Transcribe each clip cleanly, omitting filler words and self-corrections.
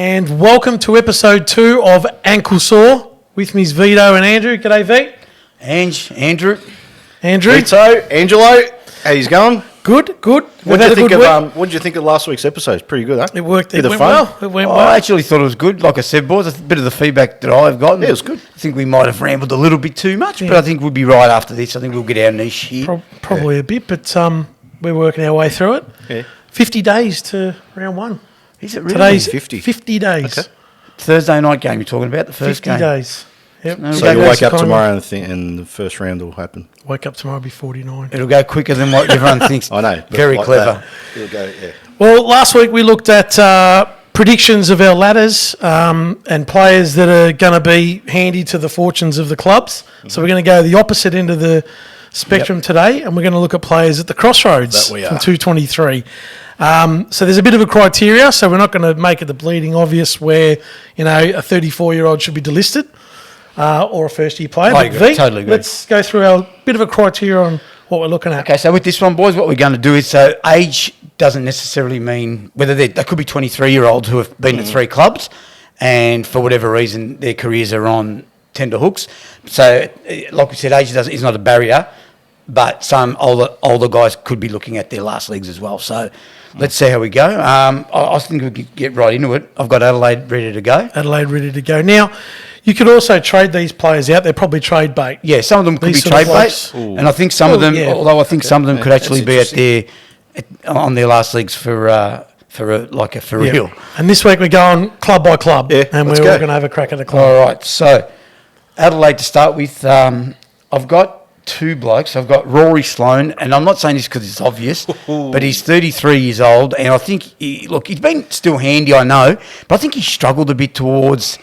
And welcome to episode 2 of Ankle Sore. With me is Vito and Andrew. G'day, Vito. Andrew. Vito, Angelo, how you going? Good. What did you think of last week's episode? Pretty good, huh? It worked. It Bit of went fun. well. It went I well. actually thought it was good. Like I said, boys, a bit of the feedback that I've gotten. Yeah, it was good. I think we might have rambled a little bit too much, but I think we'll be right after this. I think we'll get our niche here. Probably a bit, but we're working our way through it. Yeah. 50 days to round 1. Is it really? Today's 50? 50 days. Okay. Thursday night game you're talking about, the first 50 game. days. Yep. No, So Okay, you that's wake up kind of- tomorrow and the first round will happen. Wake up tomorrow, be 49. It'll go quicker than what everyone thinks. I know. but Very like clever. that, it'll go, yeah. Well, last week we looked at predictions of our ladders and players that are going to be handy to the fortunes of the clubs. So we're going to go the opposite end of the spectrum today, and we're going to look at players at the crossroads That we from are. 223. So there's a bit of a criteria, so we're not going to make it the bleeding obvious where, a 34-year-old should be delisted or a first-year player. I But agree, V, totally agree. let's go through our bit of a criteria on what we're looking at. Okay, so with this one, boys, what we're going to do is, so age doesn't necessarily mean whether they could be 23-year-olds who have been at 3 clubs and for whatever reason their careers are on tender hooks. So, like we said, age is not a barrier, but some older guys could be looking at their last legs as well. So let's see how we go. I think we could get right into it. I've got Adelaide ready to go. Adelaide ready to go. Now, you could also trade these players out. They're probably trade bait. Yeah, some of them could These be sort of trade blokes. bait, and I think some of them, yeah. although I think some of them could actually that's be on their last legs for real. And this week we're going club by club, Yeah, and let's we're all go. going to have a crack at the club. All right, so Adelaide to start with. I've got 2 blokes. I've got Rory Sloane, and I'm not saying this because it's obvious, but he's 33 years old, and I think, he's been still handy, I know, but I think he struggled a bit towards,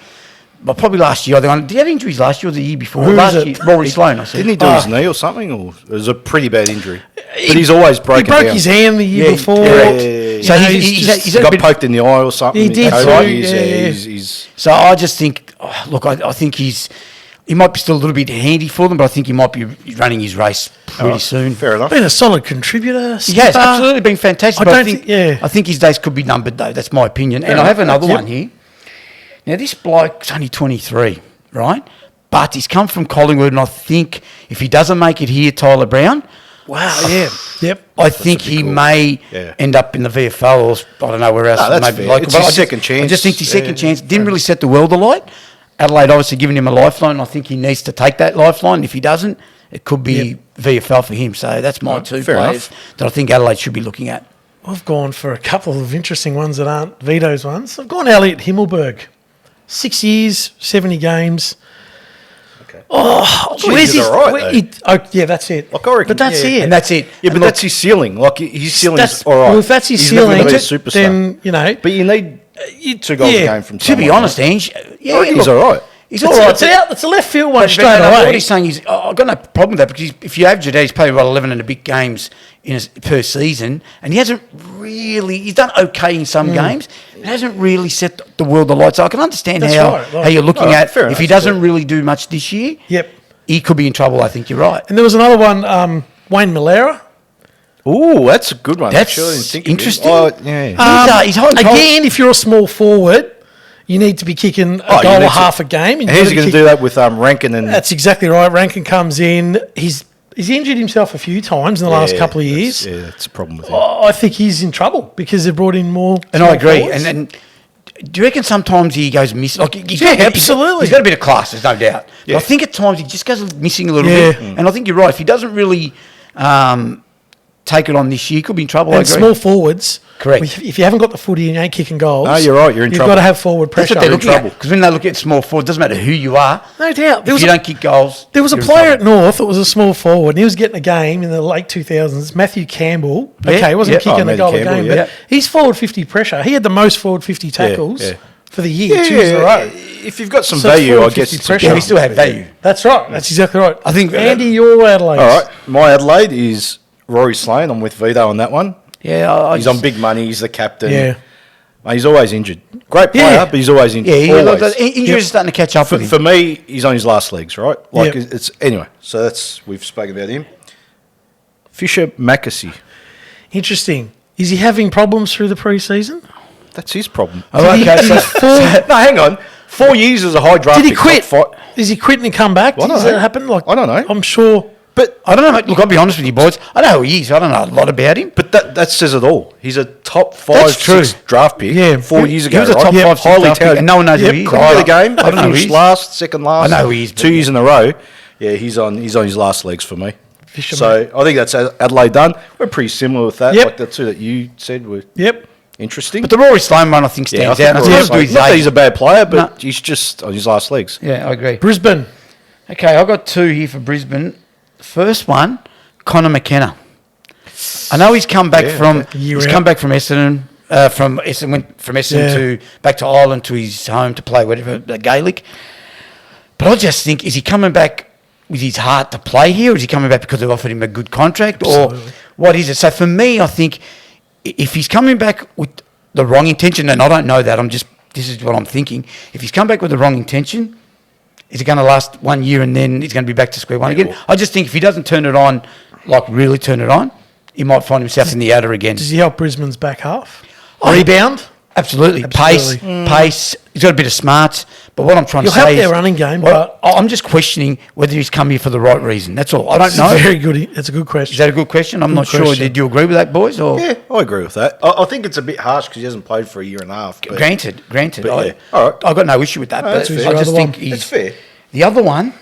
well, probably last year. Did he have injuries last year or the year before? Who is last it? year, Rory Sloane, I said. Didn't he do his knee or something? Or it was a pretty bad injury. But he's always He broken broke down. his hand the year Yeah, before. correct. Yeah. So He's he's He had a got bit- poked in the eye or something. He did That's too, right. yeah. He's So I just think, I think he might be still a little bit handy for them, but I think he might be running his race pretty soon. fair enough. Been a solid contributor. He has skipper. absolutely been fantastic. I but don't think- yeah. I think his days could be numbered, though. That's my opinion. And I have another one here. Now, this bloke's only 23, right? But he's come from Collingwood, and I think if he doesn't make it here, Tyler Brown, Wow, yeah. Yep. I think he may Yeah. end up in the VFL or I don't know where else. No, that's maybe fair. local. It's But his I just- second chance. I just think his second Yeah. chance didn't really set the world alight. Adelaide obviously giving him a lifeline. I think he needs to take that lifeline. If he doesn't, it could be VFL for him. So that's my 2 fair players that I think Adelaide should be looking at. I've gone for a couple of interesting ones that aren't Vito's ones. I've gone Elliot Himmelberg. 6 years, 70 games. Okay. Oh, Gee, where's he did his... all right, yeah, that's it. Like, I reckon- But that's yeah. it. And that's it. Yeah, but And that's his ceiling. Like his ceiling's That's, all right. well, if that's his He's never ceiling, gonna be a superstar. then, But you need 2 goals a game from to be someone, honest, right? Ange, yeah, I reckon he's look, all right. He's all right. It's a left field one But straight no, away. what he's saying is, I've got no problem with that because if you average it out, he's played about 11 in the big games per season, and he hasn't really. He's done okay in some games. It hasn't really set the world alight. So I can understand That's how right, right. how you're looking at fair if enough, he doesn't really do much this year. Yep. He could be in trouble. I think you're right. And there was another one, Wayne Malera. Ooh, that's a good one. That's Actually, I didn't think interesting. Of it. Oh, yeah. He's high Again, if you're a small forward, you need to be kicking a Oh, you goal need a to- half a game. And he's going to do that with Rankin and That's exactly right. Rankin comes in. He's injured himself a few times in the last couple of years. Yeah, that's a problem with him. I think he's in trouble because they've brought in more. And I small agree. forwards. And do you reckon sometimes he goes missing? Like Absolutely. He's got a bit of class, there's no doubt. Yeah. But I think at times he just goes missing a little Yeah. bit. And I think you're right. If he doesn't really take it on this year, he could be in trouble. I And agree. small forwards. Correct. If you haven't got the footy and you ain't kicking goals, No, you're right, you're in you've trouble. got to have forward That's pressure. what they're looking at. trouble. Because when they look at small forward, it doesn't matter who you are. No doubt. If you don't kick goals, There was a you're in player trouble. at North that was a small forward, and he was getting a game in the late 2000s. Matthew Campbell. Yeah, Okay, he wasn't yeah. kicking a Matthew goal a Campbell, game, yeah. but he's forward 50 pressure. He had the most forward 50 tackles yeah. for the year, Yeah, 2 years in a row. if you've got some So it's value, I 450 guess it's pressure. Yeah, he still had value. That's right. That's exactly right. I think- Andy, your Adelaide. All right, my Adelaide is Rory Sloane. I'm with Vito on that one. Yeah, He's on big money. He's the captain. Yeah. He's always injured. Great player, Yeah. but he's always injured. Yeah, always. the injuries Yep. are starting to catch up For, with him. for me, he's on his last legs, right? Like Yep. it's anyway. So we've spoken about him. Fisher Mackesy. Interesting. Is he having problems through the pre-season? That's his problem. Oh, okay, No, hang on. 4 years is a high draft Did he pick, quit? top five. Is he quit and he come back? I don't Does know. that happen? Like, I don't know. I'm sure. But I don't know, mate. Look, I'll be honest with you, boys. I know who he is. I don't know a lot about him. that says it all. He's a top 5, That's true. 6 draft pick. Yeah. 4 years ago. He was a right? top 5, 6 highly draft pick, touted. and no one knows who he is. Couldn't get a game. I don't know who he Finished is. last, second last. I know who he is, but 2 years in a row. Yeah, he's on his last legs for me. Fisherman. So I think that's Adelaide done. We're pretty similar with that. Yep. Like the two that you said were Yep. interesting. But the Rory Sloane one, I think, yeah, I stands think out. And Rory it's got to do Sloane- with not that his he's a age. bad player, but No. he's just on his last legs. Yeah, I agree. Brisbane. Okay, I've got 2 here for Brisbane. First one, Connor McKenna. I know he's come back Year he's out. come back from Essendon, went from Essendon Yeah. to back to Ireland to his home to play whatever the Gaelic. But I just think, is he coming back with his heart to play here, or is he coming back because they've offered him a good contract, or what is it? So for me, I think if he's coming back with the wrong intention, and I don't know that, this is what I'm thinking. If he's come back with the wrong intention, is it going to last 1 year and then he's going to be back to square one again? well- I just think if he doesn't turn it on, like really turn it on, he might find himself in the outer again. Does he help Brisbane's back half? I- Rebound? Absolutely. Absolutely. Pace. He's got a bit of smarts. But what I'm trying You'll to say help is... their running game, well, I'm just questioning whether he's come here for the right reason. That's all. I don't It's know. very good. It's a good question. Is that a good question? I'm Good not sure. question. Did you agree with that, boys? Or Yeah, I agree with that. I think it's a bit harsh because he hasn't played for a year and a half. But Granted. But I, yeah. All right. I've got no issue with that. No, but that's I fair. just Other think one. he's... It's fair. The other one,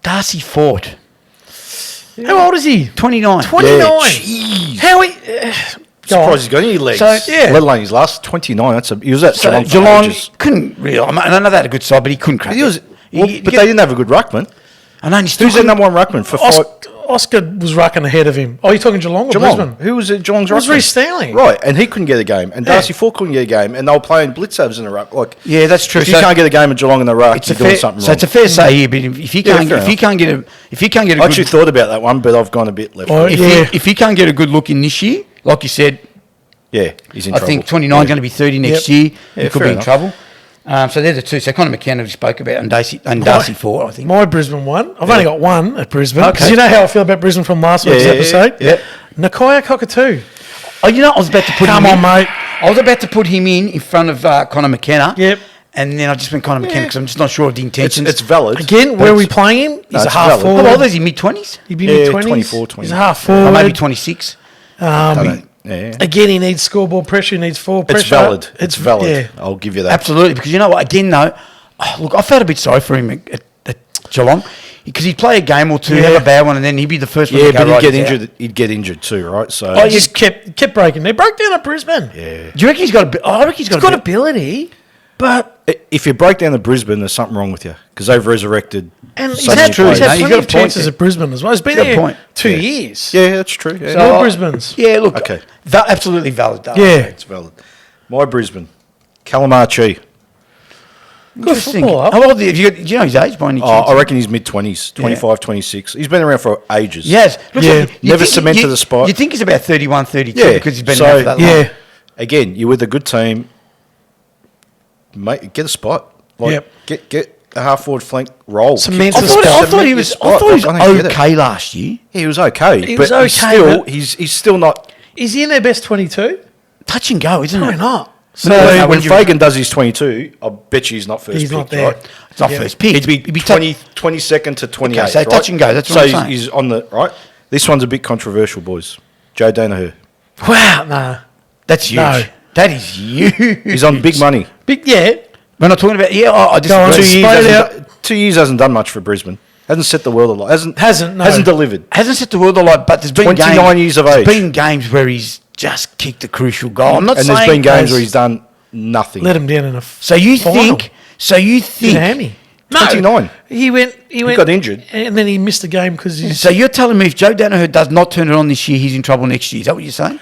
Darcy Fort, How old is he? 29. 29. Jeez. How he... Go on. Surprised he's got any legs. So, yeah. Let alone his last 29. He was at So Geelong for Geelong ages. couldn't really... I know they had a good side, but he couldn't crack He was, it. well, He- but he- they didn't have a good ruckman. I know, and he still Who's their couldn't- number one ruckman for 5? Oscar was rucking ahead of him. Oh, you're talking Geelong or Geelong. Brisbane? Who was at Geelong's It was ruckman? Reece Stanley. Right, and he couldn't get a game, and Yeah. Darcy Fort couldn't get a game, and they were playing blitzavs in the ruck. Like, Yeah, that's true. if you can't get a game at Geelong in the ruck, it's you're a doing fair, something so wrong. it's a fair say here, but if he Yeah, can't, fair if he enough. can't get a I good, actually thought about that one, but I've gone a bit left. Oh, if yeah. he can't get a good look in this year, like you said, Yeah, he's in I trouble. think 29 is going to be 30 next Yep. year. Yeah, He could fair be in enough. trouble. So they're the two. So Connor McKenna we spoke about, and Darcy Fort, I think. My Brisbane one. I've only got one at Brisbane. Because Okay. you know how I feel about Brisbane from last week's yeah, episode? yeah. Nakoya Cockatoo. Oh, you know, I was about to put Come him on, in. mate. I was about to put him in front of Connor McKenna. Yep. And then I just went Connor McKenna because I'm just not sure of the intentions. It's valid. Again, where are we playing him? He's No, a it's half valid. forward. How old is he? Mid-20s? He'd be Yeah, mid-20s. 24, He's 20. a half Or forward. maybe 26. I don't- yeah. Again, he needs scoreboard pressure. He needs forward pressure. It's valid. It's valid. Yeah. I'll give you that. Absolutely, because you know what? Again, though, look, I felt a bit sorry for him at Geelong because he'd play a game or two, Yeah. have a bad one, and then he'd be the first one Yeah, to go but right, he'd get he's out. injured. He'd get injured too, right? So He just kept breaking. They broke down at Brisbane. yeah. Do you reckon he's got a bit? I reckon he's got He's a got bit. ability, but If you break down the Brisbane, there's something wrong with you because they've resurrected. and so he's many had, true. he's players. had He's plenty got a of point chances there. at Brisbane as well. He's been He's got a there point. 2 years. Yeah, that's true. Yeah, All So, Brisbane's. Yeah, look, Okay. Absolutely valid. Though. Yeah. it's valid. My Brisbane, Calamar-Chi. Good Interesting. footballer. How old? Do you know his age by any Oh, chance? I reckon he's mid-20s, 25, 26. He's been around for ages. Yes. Looks Yeah. like you Never think- cemented you- the spot. You think he's about 31, 32 Yeah, because he's been so- around for that long. Yeah. Again, you're with a good team. Mate, get a spot. Like, get a half-forward flank role. Cement I the thought, spot. I thought he was. I thought he was okay last year. He was okay. He but was okay, he's still, but- he's still not... Is he in their best 22? Touch and go, isn't Probably it? not. So when when you- Fagan does his 22, I bet you he's not first He's pick, not there. right? It's not Yeah. first pick. He'd be He'd be 22nd to 28th, Okay, so right? touch and go, that's what so I'm saying. he's on the... Right? This one's a bit controversial, boys. Joe Danaher. Wow, no. That's huge. No. That is huge. He's on big money. Big, yeah. We're not talking about. Yeah, I Go on. disagree. 2 years, Spade hasn't, out. 2 years hasn't done much for Brisbane. Hasn't set the world alight. No. Hasn't delivered. Hasn't set the world alight, but there's been 29 games, years of there's age. been games where he's just kicked a crucial goal. I'm not And saying. there's been games has- where he's done nothing. Let him down in a So you final. think? So you Did a think? hammy. No. 29. He went. He got injured. And then he missed the game because he's... So you're telling me if Joe Danaher does not turn it on this year, he's in trouble next year? Is that what you're saying?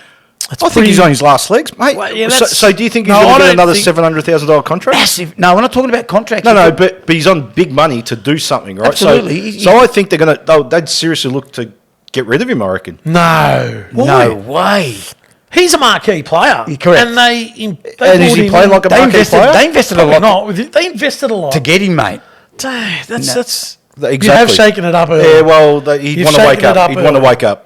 That's I think pretty- he's on his last legs, mate. Well, yeah, so, that's- so do you think he's No, going I to get don't another think- $700,000 contract? Massive. No, we're not talking about contracts. No, but he's on big money to do something, right? Absolutely. So I think they'd seriously look to get rid of him, I reckon. No. No way. He's a marquee player. You're correct. And they And brought is he him playing in. like a They marquee invested. player? They invested a Probably lot not. They invested a lot. to get him, mate. Dang, that's... Exactly. You have shaken it up early. Yeah, well, he'd You've want to wake shaken it up. up He'd want to early. wake up.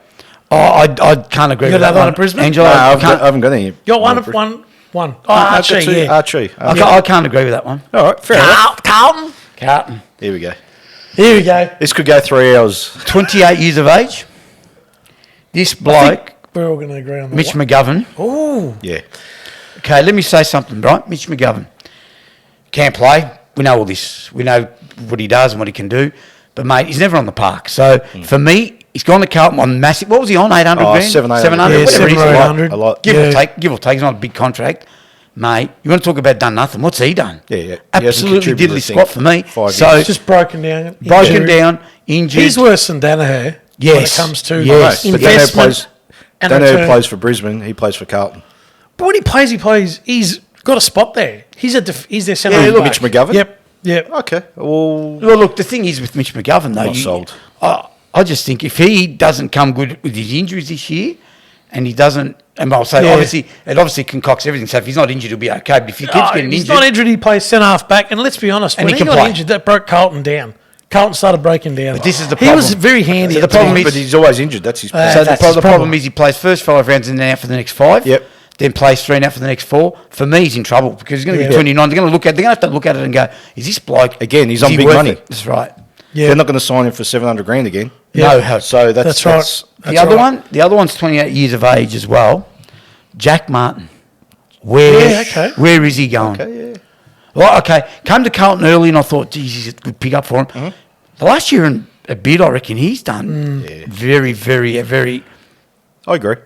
Oh, I can't agree You with got that another one one. at Brisbane? Angelo, No, I I can't. haven't got any. Got one. One. Oh, I've Archie, got two. yeah. Archie. I can't agree with that one. All right, fair enough. Carlton. Carlton. Here we go. Here we go. This could go 3 hours. 28 years of age. This bloke, We're all going to agree on that. Mitch McGovern. Oh, Yeah. Okay, let me say something, right? Mitch McGovern can't play. We know all this. We know what he does and what he can do. But, mate, he's never on the park. So, for me, he's gone to Carlton on massive... What was he on? 800 Oh, grand? 700. 700, Yeah, whatever it is. 700 or 800. A lot. Give or take. He's not a big contract. Mate, you want to talk about done nothing. What's he done? Yeah. He hasn't Absolutely contributed, diddly I squat think, for me. 5 So, years. just broken down. broken Injury. down, injured. He's worse than Danaher Yes. when it comes to Yes. But investment and Danaher return. plays for Brisbane. He plays for Carlton. But when he plays. He's got a spot there. He's their centre. Yeah, back. Mitch McGovern? Yep. Okay. Well, Well, look, the thing is with Mitch McGovern, though, Not sold. I just think if he doesn't come good with his injuries this year, and he doesn't, and I'll say Yeah. obviously concocts everything. So if he's not injured, he'll be okay. But if he keeps getting he's injured, not injured. He plays centre half back, and let's be honest, And when he he can got play. injured, that broke Carlton down. Carlton started breaking down. But this is the He was problem. very handy. So at the problem times. is- but he's always injured. That's his problem. so that's the his problem problem. is he plays first 5 rounds and then out for the next 5. Yep. Then plays 3 and out for the next 4. For me, he's in trouble because he's going to Yeah. be 29. They're going to have to look at it and go, is this bloke Again, he's is on he big worth money. it? That's right. Yeah. They're not going to sign him for 700 grand again. Yeah. No hope. So that's right. that's- The other one's 28 years of age as well. Jack Martin. Where is he going? Okay, yeah. Well, okay, came to Carlton early and I thought, geez, he's a good pick up for him. Mm-hmm. The last year and a bit, I reckon he's done very, very, very. I agree.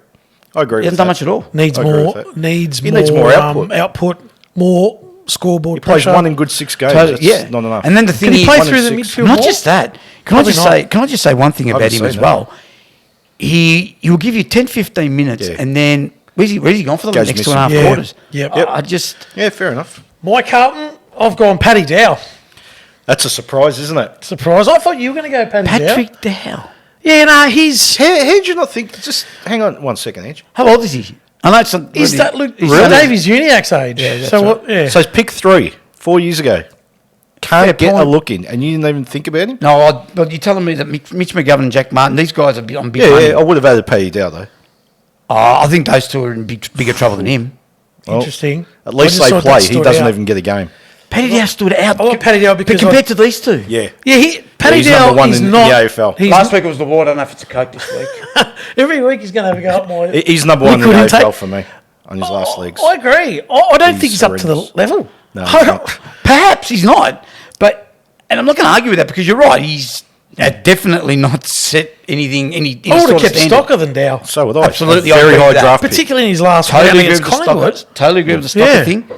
He hasn't done much at all. Needs I agree more. with that. Needs He more. needs more output. Output. More scoreboard He plays pressure. one in good 6 games. Totally, That's not enough. And then the thing Can he is, play one through in the 6. midfield not more? just that. Probably Can I just say one thing about haven't him as seen well? He will give you 10, 15 minutes, Yeah. and then where's he gone for the Goes next missing. 2.5 Yeah. quarters? Yep. I just Yeah, fair enough. My Carlton, I've gone Paddy Dow. That's a surprise, isn't it? Surprise. I thought you were going to go Paddy Dow. Patrick Dow. Yeah, no, he's... How did you not think? Just hang on 1 second, Edge. How old is he? I know it's not. Is that Luke? He's Really? Davies Uniac's age. Yeah, that's so right. what? Yeah. So he's pick 3 4 years ago. Can't Fair get point. a look in, and you didn't even think about him. No, but you're telling me that Mitch McGovern and Jack Martin, these guys are on big Yeah, money. I would have added Paddy Dow though. I think those two are in bigger trouble than him. Well, Interesting. At least I just they thought play. that He stood doesn't out. even get a game. Paddy Dow stood out. I like Paddy Dow but because compared to these two. Yeah. Yeah, Paddy he's Dow number 1 is in not... the AFL. he's- Last week it was the war. I don't know if it's a Coke this week. Every week he's going to have a go up more. He's number 1 in the Liquid AFL intake. for me on his last legs. I agree. I don't think He's he's up to the horrendous. level. No, he's not. Perhaps he's not, but and I'm not going to argue with that because you're right. He's definitely not set any I would sort have of kept standard. Stocker than Dow. So would I. Absolutely, A I very agree high with that. draft pick. Particularly in his last Totally round agree against with the Collingwood. Stocker. Totally agree with the Stocker Yeah. thing.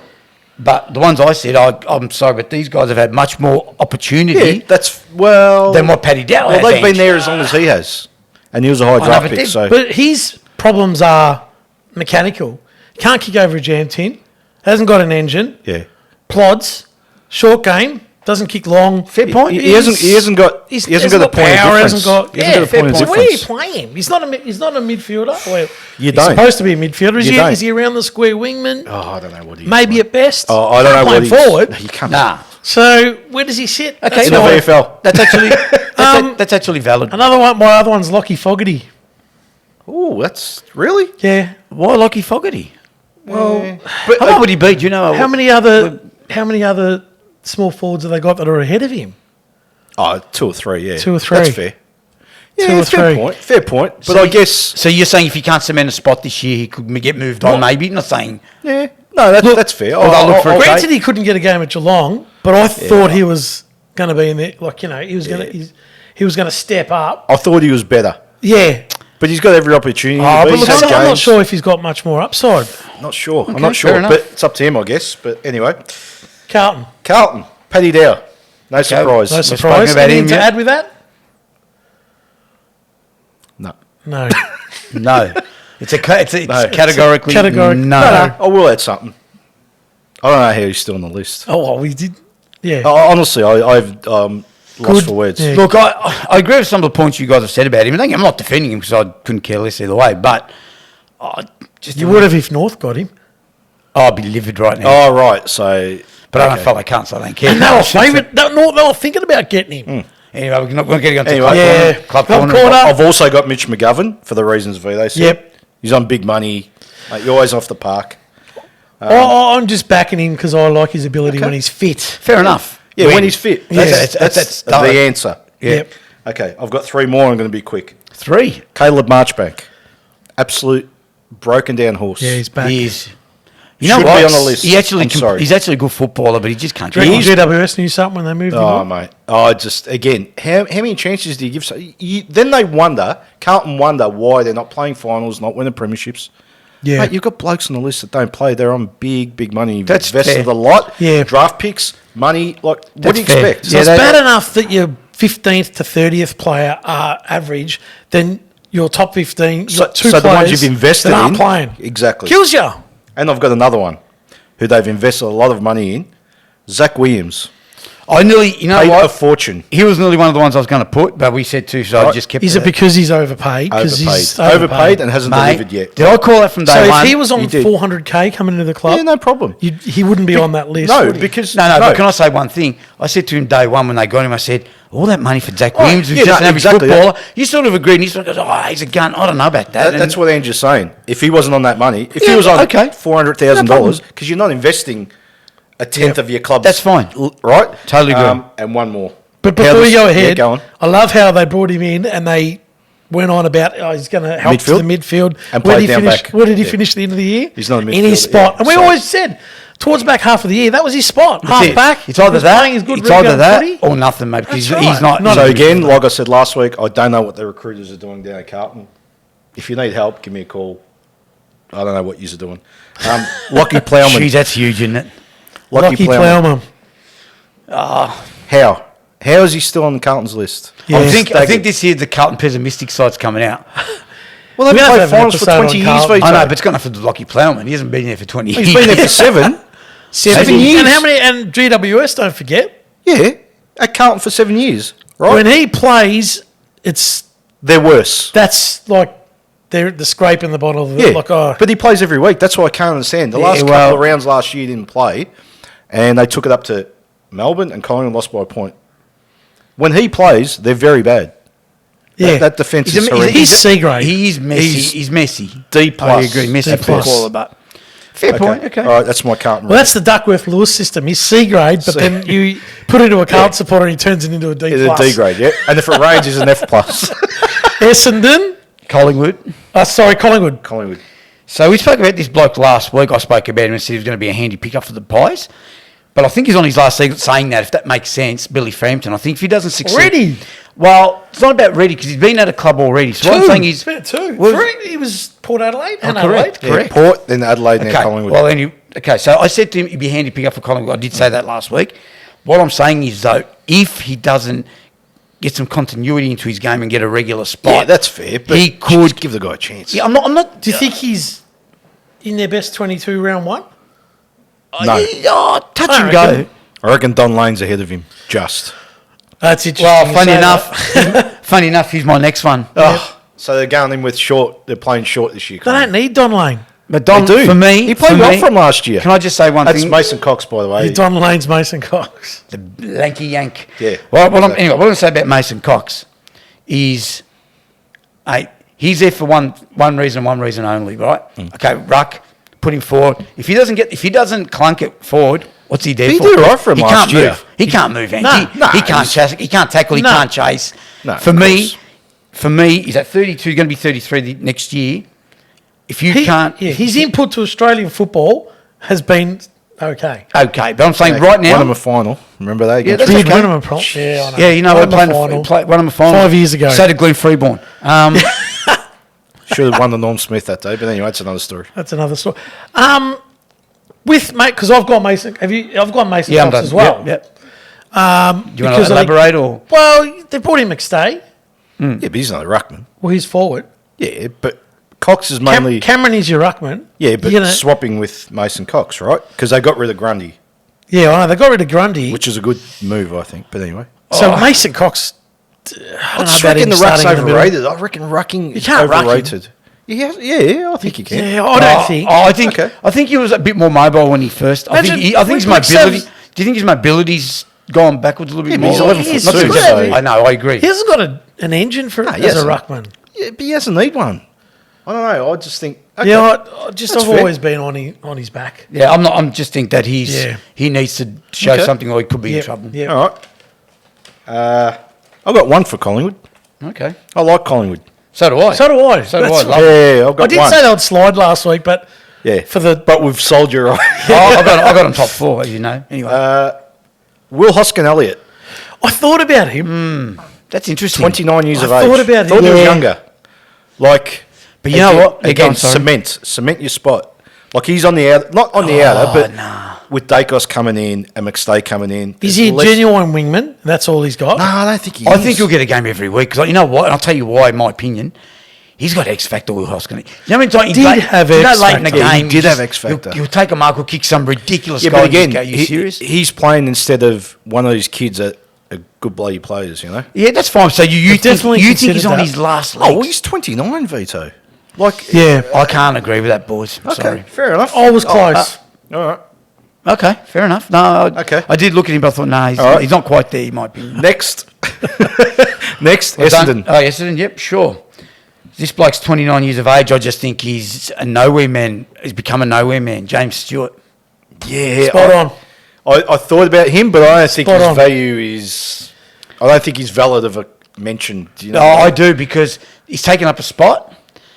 But the ones I said, I'm sorry, but these guys have had much more opportunity Yeah, that's well. than what Paddy Dow has. Well, they've been Ange. there as long as he has, and he was a high know, draft but pick. they- So But his problems are mechanical. Can't kick over a jam tin. Hasn't got an engine. yeah, Plods. Short game. Doesn't kick long. Fair point. he hasn't got the point of power. difference. Hasn't got. He hasn't got a fair point of point. Where do you difference. play him? He's not a midfielder. Well, You he's don't. supposed to be a midfielder. You don't. Is he around the square wingman? Oh, I don't know what he is. Maybe mate. at best. Oh, I don't know Can't what play he's forward. He can't. Nah. So where does he sit? Okay, That's In the fine. VFL. That's actually that's actually valid. Another one. My other one's Lockie Fogarty. Oh, that's really. Yeah. Why Lockie Fogarty? Well, How old would he be? Do you know? How many other small forwards have they got that are ahead of him? 2 or 3. Yeah, 2 or 3. That's fair. Yeah, 2 or fair 3. point. Fair point. But So I you- guess. So you're saying if he can't cement a spot this year, he could get moved on? Maybe not saying. Yeah. No, that's fair. Well, they'll look for a okay. Granted, he couldn't get a game at Geelong, but I thought he was going to be in there. Like he was going to. He was going to step up. I thought he was better, Yeah. but he's got every opportunity. Oh, to but be. look, He's had I'm not games. sure if he's got much more upside. Not sure. I'm Okay, not fair sure, enough. but it's up to him, I guess. But anyway, Carlton. Carlton, Paddy Dow, no surprise. No We're surprise. spoken about Anything him to yet? add with that? No. No. No, it's No. categorically Categoric- no. I will add something. I don't know how he's still on the list. Oh, well, we did. Yeah. Honestly, I've lost for words. Yeah. Look, I agree with some of the points you guys have said about him. I'm not defending him because I couldn't care less either way. But just You would have if North got him. I'd be livid right now. Oh, right. So, but I okay. don't feel I can't, so I don't care. And they were favourite. They were thinking about getting him. Anyway, we're not getting on to Anyway, club yeah. corner. Club Club corner. corner. I've also got Mitch McGovern for the reasons Vito said. Yep. He's on big money. Mate, you're always off the park. I'm just backing him because I like his ability when he's fit. Fair enough. Yeah, when he's fit. Yeah. That's the answer. Yep. Okay, I've got 3 more. I'm going to be quick. 3. Caleb Marchbank. Absolute broken down horse. Yeah, he's back. He is. You know Should what? be on the list. I'm sorry. He's actually a good footballer, but he just can't. Do you reckon GWS knew something when they moved him Oh, on? mate. Oh, just, again, how many chances do you give? Then they wonder, Carlton wonder why they're not playing finals, not winning premierships. Yeah. Mate, you've got blokes on the list that don't play. They're on big money. You've That's invested fair. a lot. Yeah. Draft picks, money. Like, what That's do you fair. expect? So it's bad enough that your 15th to 30th player are average, then your top 15, you've got two So the players ones you've invested that aren't in. playing. Exactly. Kills you. And I've got another one who they've invested a lot of money in. Zach Williams. I nearly, you know Paid a what? fortune. He was nearly one of the ones I was going to put, but we said too, so I Right. just kept Is it because he's overpaid? 'Cause he's Overpaid and hasn't Mate, delivered yet. Did I call that from day So one? if he was on You did. 400k coming into the club, Yeah, no problem. he wouldn't be on that list. No, would he? because... No, but can I say one thing? I said to him day one when they got him, I said, all that money for Zach Williams, who's yeah, just no, an average exactly that. footballer. You sort of agreed, and he sort of goes, oh, he's a gun. I don't know about that. That's what Andrew's saying. If he wasn't on that money, if he Yeah, was on okay. $400,000, because you're not investing a tenth of your club's... That's fine. Right? Totally agree. And one more. But How before does- we go yeah, ahead, go on. I love how they brought him in and they went on about he's going to help to Midfield? the midfield. And Where played did he down finish? back. Where did he Yeah. finish at the end of the year? He's not a in his midfielder, spot. yeah. And we So- always said towards back half of the year that was his spot. That's Half it. back. It's either He was that, playing his good it's either rebound that footy. or nothing, mate, because That's he's right. not... Not So a again, like I said last week, I don't know what the recruiters are doing down at Carlton. If you need help, give me a call. I don't know what you're doing. Lockie Plowman. Jeez, that's huge, isn't it? Lucky Plowman. How? How is he still on Carlton's list? Yeah. I think this year the Carlton Pessimistic side's coming out. Well, We they've have to played have an finals for episode 20 on years, Carlton. Vito. I know, but it's gone for Lockie Plowman. He hasn't been there for 20 years. He's been there for 7. 7 years. And how many? And GWS, don't forget, Yeah, at Carlton for 7 years, right? when he plays, They're worse. that's like they're the scrape in the bottom of the Yeah, like. Oh, but he plays every week. That's what I can't understand. The last couple of rounds last year he didn't play, and they took it up to Melbourne, and Collingwood lost by a point. When he plays, they're very bad. yeah, That defence He's is a- horrendous. he's C grade. He's messy. He's messy. D+. I agree. Messy D+. footballer, but fair point. Okay. All right, that's my Carlton. Well, that's the Duckworth-Lewis system. He's C grade, but then you put it into a Carlton supporter and he turns it into a D+. It's a D grade, yeah. And if it rains, he's an F+. Essendon. Collingwood. Collingwood. Collingwood. So we spoke about this bloke last week. I spoke about him and said he was going to be a handy pickup for the Pies. But I think he's on his last season saying that, if that makes sense, Billy Frampton. I think if he doesn't succeed... Already? Well, it's not about ready because he's been at a club already. So what I'm saying is... Two. Well, Three, he was Port Adelaide and correct. Adelaide. Yeah, Port, then Adelaide, and then Collingwood. Well, okay, so I said to him he'd be a handy pickup for Collingwood. I did say that last week. What I'm saying is, though, if he doesn't get some continuity into his game and get a regular spot... yeah, that's fair. But he could... just give the guy a chance. Yeah, I'm not... Do you think he's in their best 22 round one? No. Touch I and reckon. go. I reckon Don Lane's ahead of him. Just. That's interesting. Well, you funny say enough, funny enough, here's my next one. Oh, so they're going in with short. They're playing short this year. They don't need Don Lane. But Don, They do. for me, He played well from last year. Can I just say one That's thing? Mason Cox, by the way. Don Lane's Mason Cox. The lanky yank. Yeah. Well, anyway, what I'm going to say about Mason Cox is, he's there for one reason only, right? Okay, ruck, put him forward. If he doesn't clunk it forward, what's he there He for? did all right for him He last can't year. move. He can't move, Andy. No, he can't chase. He can't tackle. He No. can't chase. No, For of me, course. he's at 32. Going to be 33 next year. If you He, can't, yeah, his input to Australian football has been okay. okay. But I'm saying right now, Won him a final. Remember that? Yeah, against that's Did okay. win him a prom- Yeah, I know. yeah, you know, Won we him a final. won him a final 5 years ago. So did Glenn Freeborn. Should have won the Norm Smith that day, but anyway, that's another story. That's another story. With mate, because I've got Mason. I've got Mason Yeah, I'm Cox done. as well. Yep. Do Do you want to elaborate or? Well, they brought him McStay. Yeah, but he's not a ruckman. Well, he's forward. Yeah, but Cox is mainly Cameron is your ruckman. yeah, but You're gonna- swapping with Mason Cox, right? Because they got rid of Grundy, Yeah, I know. They got rid of Grundy. which is a good move, I think. But anyway, So Mason Cox. I just reckon the ruck's overrated. I reckon rucking is can't ruck him. overrated. Yeah, I think you can. Yeah, I don't think. I think he was a bit more mobile when he first. I think his mobility. Do you think his mobility's gone backwards a little bit Yeah, but more? he's 11 foot Not two, exactly. so- I know. I agree. He hasn't got an engine for he as a hasn't. ruckman. Yeah, but he doesn't need one. I don't know. I just think. Okay, Yeah, I've that's fair. always been on his back. Yeah, I'm not. I'm just think that he needs to show Okay. something, or he could be in Yeah, trouble. yeah. All right. I've got one for Collingwood. Okay. I like Collingwood. So do I. So do I. So do I. That's- Love it. Yeah, I've got I did one. say they would slide last week, but Yeah, but we've sold you right. I got him top 4, as you know. Anyway, Will Hoskin-Elliott, I thought about him. that's interesting. 29 years I of age. thought about him. Thought he was Yeah. younger. Like, But you know what? Again, Sorry. cement your spot. Like he's on the out, not on the outer, but nah. with Dacos coming in and McStay coming in. Is there's he a less- genuine wingman? That's all he's got. No, I don't think he I is. think he'll get a game every week because you know what? And I'll tell you why. In my opinion, he's got X factor. Will Hoskin. You know when Did have X late in the factor. Yeah, he game, did have X You'll, factor. you'll take a mark or kick some ridiculous Yeah, goal. but again, Are you serious? he's playing instead of one of these kids that are good bloody players, you know? Yeah, that's fine. So you think definitely you think he's considered on that. his last Oh, legs? well, he's 29, Vito. Like, Yeah, I can't agree with that, boys. I'm okay, sorry. fair enough. I was close. All right. Okay, fair enough. No, Okay. I did look at him, but I thought, no, All right. he's not quite there, in my opinion. Next. Next, Well done. Essendon. Oh, Essendon, yep, sure. This bloke's 29 years of age. I just think he's a nowhere man. He's become a nowhere man. James Stewart. Yeah. Spot on. I thought about him, but I don't think Spot his on. value is... I don't think he's valid of a mention. Do you know? No, I do because he's taken up a spot,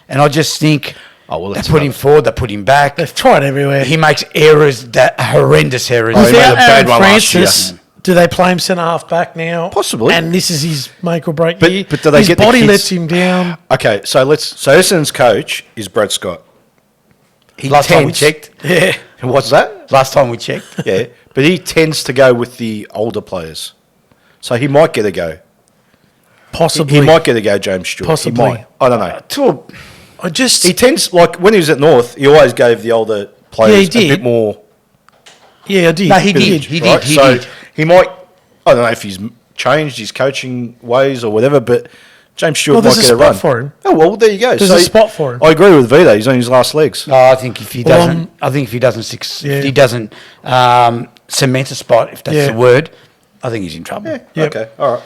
and I just think Oh, well, they that's put him another- forward, they put him back. They've tried everywhere. He makes errors, that horrendous errors. Oh, he made Without a bad Aaron one last year. Francis, do they play him centre half back now? Possibly. And this is his make or break But- year. but do they his get the body kids- lets him down. Okay, so Essendon's coach is Brad Scott. Last time we checked. Yeah. And what's that? Last time we checked. Yeah, but he tends to go with the older players. So he might get a go. Possibly. He might get a go, James Stewart. Possibly. He might. I don't know. I just. He tends, like, when he was at North, he always gave the older players Yeah, he a did. bit more... Yeah, I did. No, he bit of- did. He right? did. He so did. he might... I don't know if he's changed his coaching ways or whatever, but James Stewart Well, might there's get a a spot run. for him. Oh, well, there you go. There's a spot for him. I agree with Vito. He's on his last legs. No, I think if he Well, doesn't, Yeah. if he doesn't cement a spot, if that's Yeah. the word, I think he's in trouble. Yeah, Yep. okay, all right.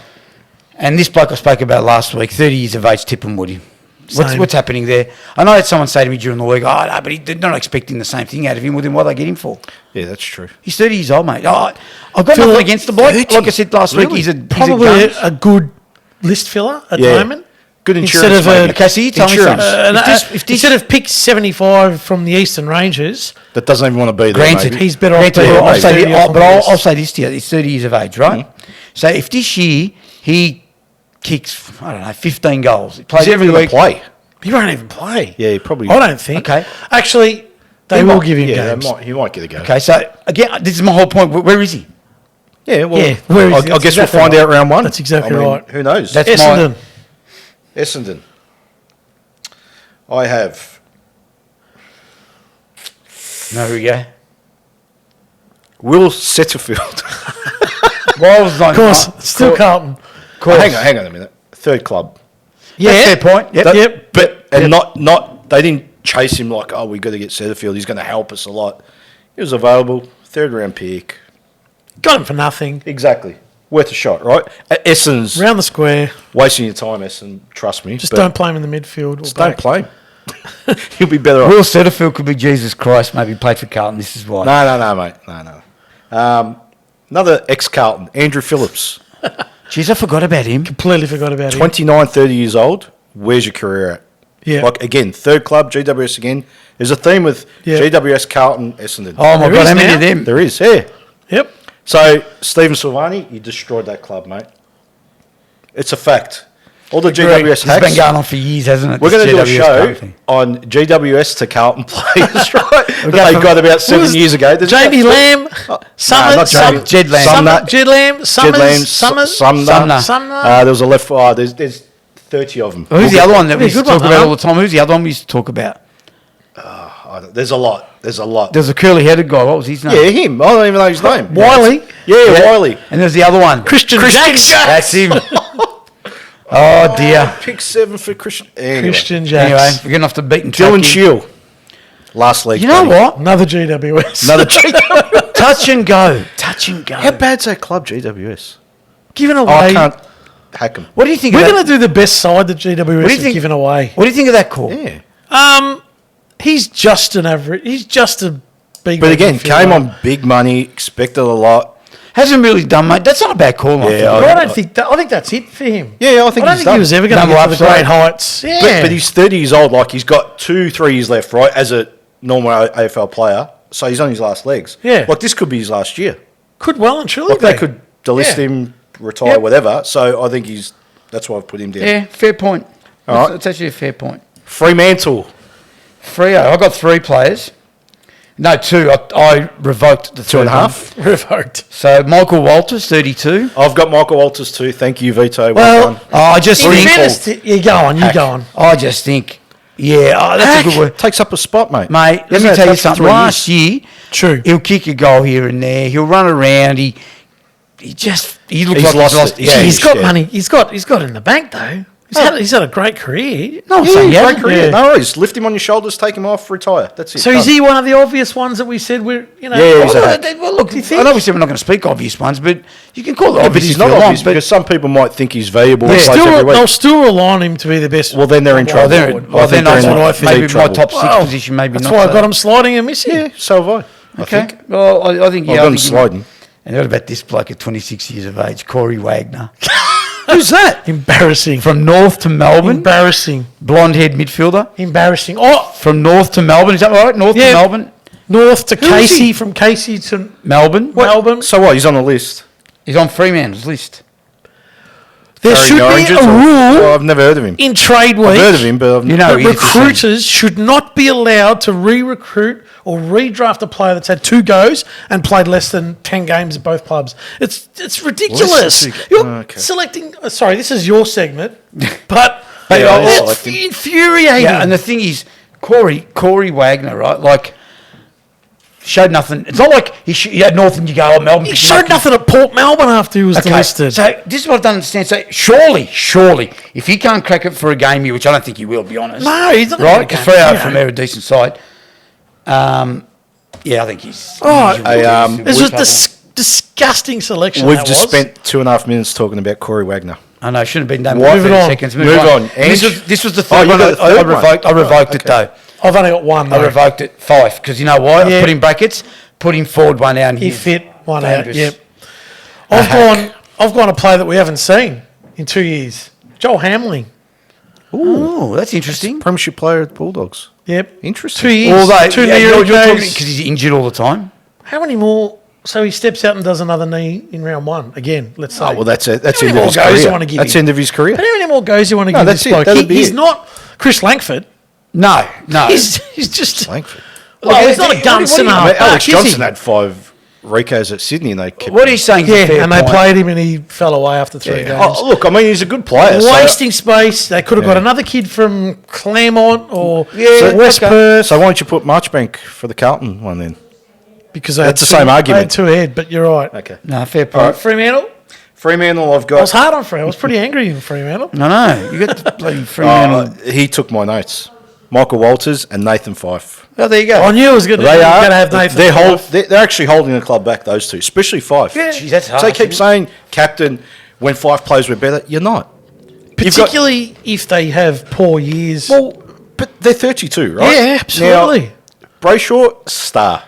And this bloke I spoke about last week, 30 years of age, Tip and Woody. Same. What's happening there? I know I had someone say to me during the week, oh, no, but they're not expecting the same thing out of him. Well, then what do they get him for? Yeah, that's true. He's 30 years old, mate. Oh, I've got Feel nothing like against the bloke. 30? Like I said last week, Really? he's a Probably guns. a good list filler at Yeah. the moment. Good Instead insurance, of a- maybe. Okay, so you tell me Insurance. something. If instead of pick 75 from the Eastern Ranges, That doesn't even want to be there, Granted, maybe. he's better off Granted, being I'll on say 30 thi- off but on the I'll list. say this to you. He's 30 years of age, right? So if this year he kicks, I don't know, 15 goals, he plays Is he every even week. going to play? he won't even play. Yeah, he probably... I don't think. Okay. Actually, they He will might- give him yeah, games. he might get a go. Okay, so again, this is my whole point. Where is he? Yeah, well, Yeah, where is I he? guess That's we'll exactly find right. out round one. That's exactly right. Who knows? That's Essendon. Essendon. I have No, here we go. Will Setterfield. Well, I was like, Of course, still Carlton. Oh, hang on a minute. Third club. Yeah. fair point. Yep. That- But and not they didn't chase him like, oh, we got to get Setterfield. He's going to help us a lot. He was available, third round pick. Got him for nothing. Exactly, worth a shot, right? At Essendon's Round the square. wasting your time, Essendon. Trust me. Just but don't play him in the midfield. Just don't play him. He'll be better Will off. Setterfield could be Jesus Christ. Maybe played for Carlton. This is why. No, mate. No. Another ex-Carlton, Andrew Phillips. Jeez, I forgot about him. Completely forgot about him. 29, 30 years old. Where's your career at? Yeah. Like, again, third club, GWS again. There's a theme with Yeah. GWS, Carlton, Essendon. Oh my There God, is how many now. of them? There is, yeah. Yep. So, Stephen Silvani, you destroyed that club, mate. It's a fact. All the GWS It's hacks. been going on for years, hasn't it? We're this going to do a GWS show Carlton thing? on GWS to Carlton players, right? that go they from- got about 7 was years ago. There's Jamie about- Lamb, Summers, not Jamie. Jed Lamb. Sumner. Jed Lamb, Jed Summers, Lamb, Summers, Sumner. Sumner. There was a left. There's 30 of them. Who's the other one that we Pretty used to good talk one, about huh? all the time? Who's the other one we used to talk about? There's a lot. There's a lot. There's a curly-headed guy. What was his name? Yeah, him. I don't even know his name. Wiley, Yeah, Wiley. And there's the other one. Christian Jacks. That's him. Oh dear. Pick 7 for Christian. Anyway. Christian Anyway, Jacks. we're getting off the beaten track. Dylan here. Shield. Last league. You know buddy. what? Another GWS. Another GWS. Touch and go. Touch and go. How bad's that club, GWS? Given Oh, away. I can't hack them. What do you think We're of going that? to do the best side that GWS What do you has think- given away. What do you think of that call? Yeah. He's just an average. He's just a big. But again, midfielder. came on big money, expected a lot. Hasn't really done much. That's not a bad call, I think. But I don't think. I think that's it for him. Yeah, I think I don't he's think done. he was ever going to Number get to the upside. great heights. Yeah, But he's 30 years old. Like, he's got 2-3 years left, right, as a normal AFL player. So he's on his last legs. Yeah. Like, this could be his last year. could well and truly Like, be. they could delist Yeah. him, retire, Yep. whatever. So I think that's why I've put him down. Yeah, fair point. All right. That's actually a fair point. Fremantle. Freo, I got 3 players. No, 2. I revoked the 2.5. Revoked. So Michael Walters, 32. I've got Michael Walters too. Thank you, Vito. Well, Well done. Oh, I just In think. fairness, you go on. You go on. I just think. Yeah, that's a good word. Takes up a spot, mate. Mate, let Isn't me it? tell you That's for something. 3 Last year, True. he'll kick a goal here and there. He'll run around. He looks He's like lost he's lost. it. Yeah, Yeah, He's got yeah. money. He's got it in the bank though. He's had a great career. No, I'm Yeah, saying he great hasn't. career. Yeah. No worries. Lift him on your shoulders, take him off, retire. That's it. So is Done. he one of the obvious ones that we said we're Yeah, Well, he's a hack. well, look, Do you I think? know we said we're not going to speak obvious ones, but you can call it Yeah, but obvious he's if not you want, obvious but- because some people might think he's valuable. and plays every Still, week. they'll still rely on him to be the best. Well, then they're in trouble. Well, I then think that's they're what in I deep think. Maybe my trouble. top 6 Well, position, maybe that's not. why I so. got him sliding and missing. Yeah, so have I. I Okay. think. Well, I think I've yeah. got I him think sliding. And what about this bloke at 26 years of age, Corey Wagner, Who's that? Embarrassing. from North to Melbourne, Embarrassing. blonde-haired midfielder Embarrassing. Oh, from North to Melbourne. Is that right? North Yeah. to Melbourne, north to Who is Casey, he? from Casey to Melbourne. Melbourne. So what? He's on the list. He's on Fremantle's list. There Carrying should be oranges a or- rule Well, I've never heard of him. in trade week I've heard of him, but I've You know, that he is the same. recruiters should not be allowed to re-recruit or redraft a player that's had 2 goes and played less than 10 games at both clubs. It's ridiculous. Less than 2 You're okay. selecting. Sorry, this is your segment, but Yeah, it's selecting. infuriating. Yeah, and the thing is, Corey Wagner, right? Like, showed nothing. It's not like he had North and you go, oh, Melbourne. he showed nothing at Port Melbourne after he was delisted. So this is what I don't understand. So surely, if he can't crack it for a game here, which I don't think he will, be honest. No, he's not right. gonna Because get a Freo game. from there a decent side. Yeah, I think he's. Oh, he's This was disgusting selection. We've that just was. spent 2.5 minutes talking about Corey Wagner. I know, shouldn't have been done. What? Move Move on. seconds. Move on. This was the Oh, third you one. got the third I one. revoked. I revoked it Okay. though. I've only got one. I Though. revoked it 5 because you know why? Yeah. I put in brackets, put him forward one out. And He he's fit one dangerous. out. Yep. hack. I've gone a player that we haven't seen in 2 years. Joel Hamling. Ooh, that's interesting. Premiership player at the Bulldogs. Yep. Interesting. 2 years. Although, 2 yeah, knee you're talking injuries. because he's injured all the time. How many more? So he steps out and does another knee in round 1 again. Let's say. Oh, well, that's it. That's How end many of more his goes you career. wanna give That's him? end of his career. But how many more goes you want to No, give that's this it. bloke? That'd be He's it. not Chris Langford. No. He's just. Langford. Well, he's not a what do you- Gunson I mean, half. Alex is he? Johnson had 5 Ricos at Sydney and they kept What he's saying is a Yeah, fair and they point. played him and he fell away after 3 Yeah. games. Oh, look, I mean, he's a good player. so- Wasting space. They could have got Yeah. another kid from Claremont or Yeah, West okay. Perth So why don't you put Marchbank for the Carlton one then? because they That's had the same two- argument. They had 2 ahead, but you're right. Okay. No, fair point. Fremantle. Fremantle, I've I was got. hard on Fremantle. I was pretty angry in Fremantle. No. You got the bloody Fremantle. He took my notes. Michael Walters and Nathan Fife. Oh, there you go. I knew it was going to They are. have Nathan. They're actually holding the club back. Those two, especially Fife. Yeah. Jeez, that's So harsh, they keep isn't saying captain when Fife plays we're better. You're not. You've got- particularly if they have poor years. Well, but they're 32, right? Yeah, absolutely. Now, Brayshaw, star.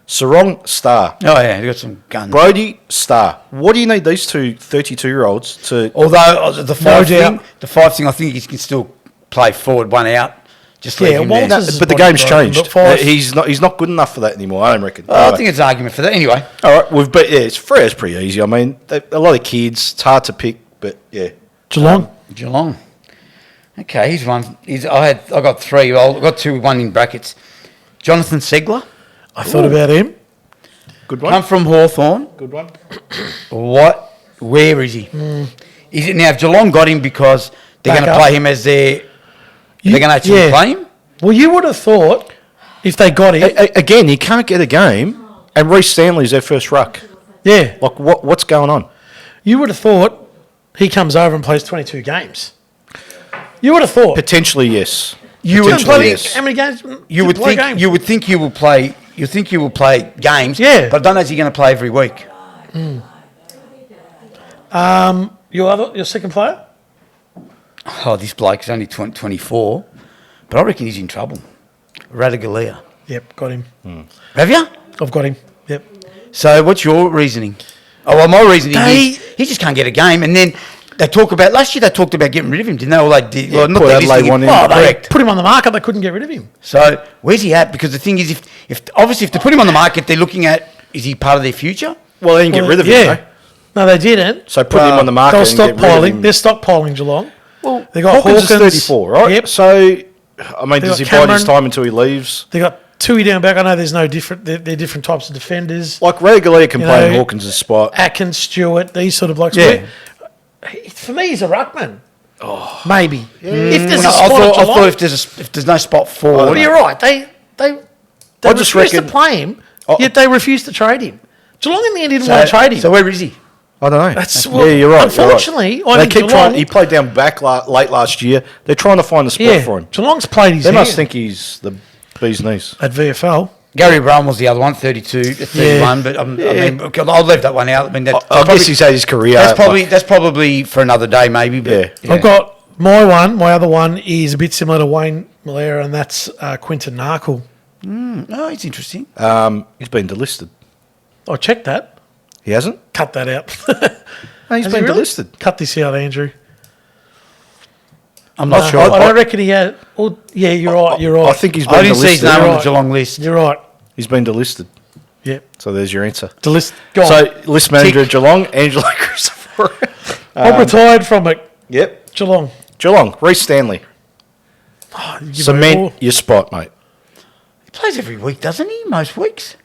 Sarong, star. Oh, yeah, you got some guns. Brody, star. What do you need these two 32-year-olds to... Although the five doubt. thing, I think he can still play forward, one out. Just leave Yeah, him there. Walters- No, This is but the body game's broken, changed. but Fife- He's not good enough for that anymore, I don't reckon. I Anyway. think it's an argument for that. Anyway, All right, Freya's pretty easy. I mean, a lot of kids. It's hard to pick, but yeah. Geelong. Geelong. Okay, he's one. I got 3. Well, I got 2, 1 in brackets. Jonathan Segler, I thought about him. Good come from Hawthorn. Good one. What? Where is he? Is it now? If Geelong got him because they're Back going to up. play him as their, they're going to actually yeah. play him. Well, you would have thought if they got him. Again, you can't get a game, and Reece Stanley's their first ruck. Yeah. Like, what's going on? You would have thought he comes over and plays 22 games. You would have thought. Potentially, yes. You would Potentially, play- yes. How many games? You would play think. a game? You would think he will play. You think he will play games. Yeah. But I don't know if he's going to play every week. Your second player? Oh, this bloke is only 24. But I reckon he's in trouble. Radaglia. Yep, got him. Have you? I've got him. Yep. So what's your reasoning? Oh, well, my reasoning is he just can't get a game. And then they talk about, last year they talked about getting rid of him, didn't they? Or they did. Yeah, Well, not Port they Adelaide listed him. won him. Oh, They correct. put him on the market. They couldn't get rid of him. So where's he at? Because the thing is, if obviously if they put him on the market, they're looking at, is he part of their future? Well, they didn't get rid of him, Yeah. though. No, they didn't. So put him on the market They're and get rid of stockpiling. him. They're stockpiling Geelong. Well, They got Hawkins is Hawkins. 34, right? Yep. So, I mean, does he got bide his Cameron. time until he leaves? They got Tui down back. I know there's no different. They're different types of defenders. Like, Radaglia can You play in know, Hawkins' spot. Atkins, Stewart, these sort of blokes. Yeah. For me, he's a ruckman. Oh, maybe. If there's No, a spot I at thought Geelong, if there's no spot I forward, don't you're right. They I just refused to reckon- play him, Oh. yet they refused to trade him. Geelong in the end didn't want to trade him. So where is he? I don't know. That's yeah, well, you're right. unfortunately, you're I right. think They keep Geelong- trying. He played down back late last year. They're trying to find the spot yeah, for him. Geelong's played his They hand must think he's the bee's knees. at VFL. Gary Brown was the other one, 32, 31, but I mean, I'll leave that one out. I mean, I guess he's had his career. that's probably for another day, maybe. But Yeah. I've got my other one is a bit similar to Wayne Malera, and that's Quinton Narkle. Oh, it's interesting. He's been delisted. I checked that. He hasn't? Cut that out. No, he's Has been he really? delisted. Cut this out, Andrew. I'm not sure. I don't reckon he had. Well, yeah, you're right. You're right. I think he's been I didn't see his delisted. name on Right. the Geelong list. You're right. He's been delisted. Yep. So there's your answer. The list. Go on. So list manager Tick. at Geelong, Angela Christopher. I'm retired from it. Yep. Geelong. Geelong, Reece Stanley. Oh, you give me Cement more. your spot, mate. He plays every week, doesn't he? Most weeks.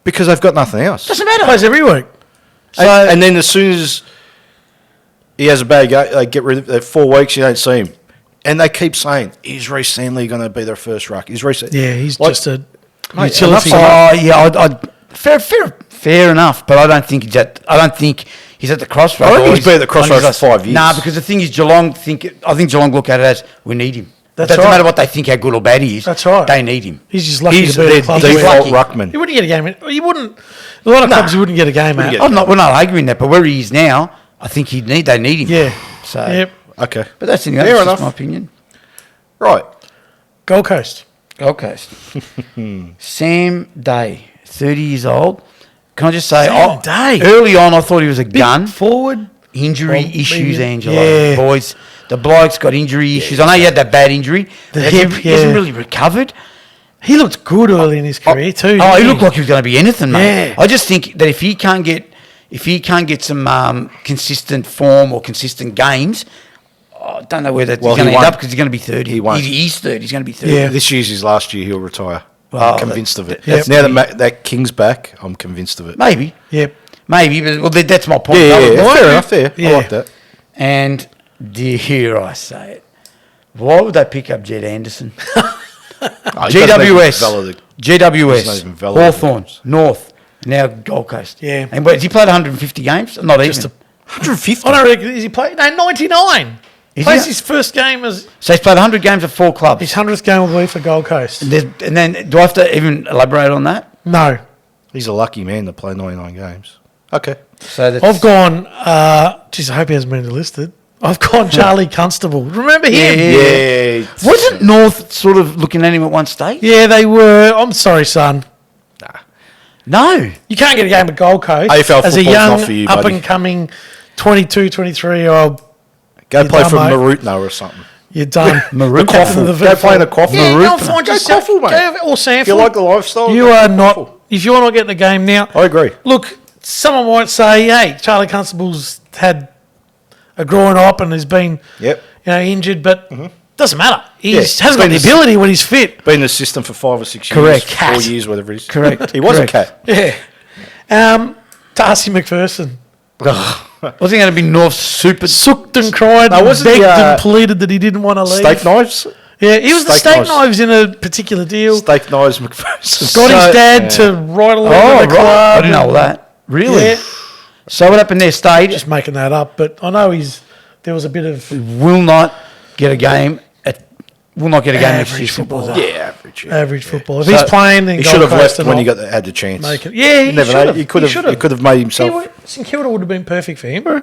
Because they've got nothing else. Doesn't matter. Plays every week. And then as soon as he has a bad game, they get rid of it. 4 weeks, you don't see him. And they keep saying, is Reece Stanley going to be their first ruck? Is Reece? Yeah, he's Like, just a mate, utility. enough Oh yeah, fair enough. But I don't think he's at. I don't think he's at the crossroads. I reckon or he's been at the crossroads for 5 years. Nah, because the thing is, I think Geelong look at it as we need him. That's It doesn't right. matter what they think, how good or bad he is. That's right. They need him. He's just lucky He's to be their at the club. default lucky. ruckman. He wouldn't get a game. You wouldn't. A lot of clubs you wouldn't get a game at. get- We're not arguing that, but where he is now, I think they need him. Yeah. So, Yep. Okay. but that's Fair that's just enough. my opinion. Right. Gold Coast. Gold Coast. Sam Day, 30 years old. Can I just say, Sam Day. early on, I thought he was a gun. Forward. Injury Well, issues, maybe- Angelo. yeah. Boys, the bloke's got injury issues. I know he had that bad injury. The but hip, he hasn't yeah. really recovered. He looked good early in his career too. Oh, he didn't looked like he was going to be anything, mate. Yeah. I just think that if he can't get some consistent form or consistent games, I don't know where that's Well, going he to end won't. up because he's going to be 30. He won't. He's 30. He's going to be 30. Yeah. This year's his last year. He'll retire. Well, I'm convinced of it. Yep. Now that King's back, I'm convinced of it. Maybe. Yep. Maybe. But, well, that's my point. Yeah, Why- fair enough. Fair. Yeah. I like that. And dare I say it, why would they pick up Jed Anderson? Oh, he doesn't even GWS, valid- doesn't GWS, even valid Hawthorn, games. North, now Gold Coast. Yeah. And has he played 150 games? Not Just even. 150. I don't reckon. Is he playing? No, 99. Is Plays he? his first game as So he's played 100 games at 4 clubs. his 100th game will be for Gold Coast. And then, do I have to even elaborate on that? No. He's a lucky man to play 99 games. Okay. So that's, I've gone, geez, I hope he hasn't been listed. I've gone Charlie Constable. Remember him? Yeah. Wasn't North sort of looking at him at one stage? Yeah, they were. I'm sorry, son. No. You can't get a game at Gold Coast AFL as a football's young, not for you, buddy. up-and-coming 22, 23-year-old. Go You're play done, for mate. Marutno or something. You're done. Maroon- The Captain Coffle. of the Go VFL. play in the Coffle. Yeah, go and Marutno. find Go yourself. Coffle, mate. Go, or Sanford. If you like the lifestyle, You go are Coffle. not. If you're not getting the game now, I agree. look, someone might say, "Hey, Charlie Constable's had a groin up and has been, Yep. injured," but doesn't matter. He Yeah, hasn't got been the this- ability when he's fit. Been in the system for 5 or 6 years. Correct. 4 Cat. years, whatever it is. Correct. He was Correct. a cat. Yeah. Darcy McPherson Was he going to be North's super... sucked and cried No, and wasn't begged he, and pleaded that he didn't want to leave. Steak knives? Yeah, he was the Steak steak knives. knives in a particular deal. Steak knives McPherson. Got his dad Yeah. to write a letter Oh, to the right. I club. didn't know all that. Really? Yeah. So what happened there? Stayed. Just making that up, but I know there was a bit of Will not get a game. Will not get a game next Average season. football. Yeah, average. Yeah. average football. If So he's playing, then He Gold should have Coast left and when he all. had the chance. Make it. Yeah, he You never should know. have. He could have made himself. St Kilda would have been perfect for him. Well,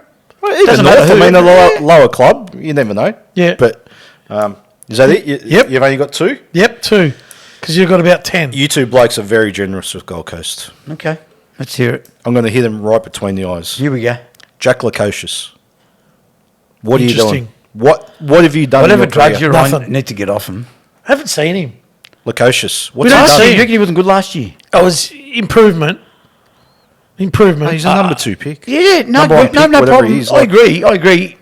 even Doesn't North, matter I who. mean, a lower club, you never know. Yeah. But Is that it? Yep. You've only got 2? Yep, 2. Because you've got about 10. You two blokes are very generous with Gold Coast. Okay, let's hear it. I'm going to hit them right between the eyes. Here we go. Jack Lukosius. What are you Interesting. doing? What have you done? Whatever in your drugs career? you're on, Nothing. need to get off them. I haven't seen him. Lukosius. We What's don't he see done? him. You reckon he wasn't good last year? I was improvement. Oh, he's a number 2 pick. Yeah, no, Number one no, pick, no whatever problem. he is, I agree.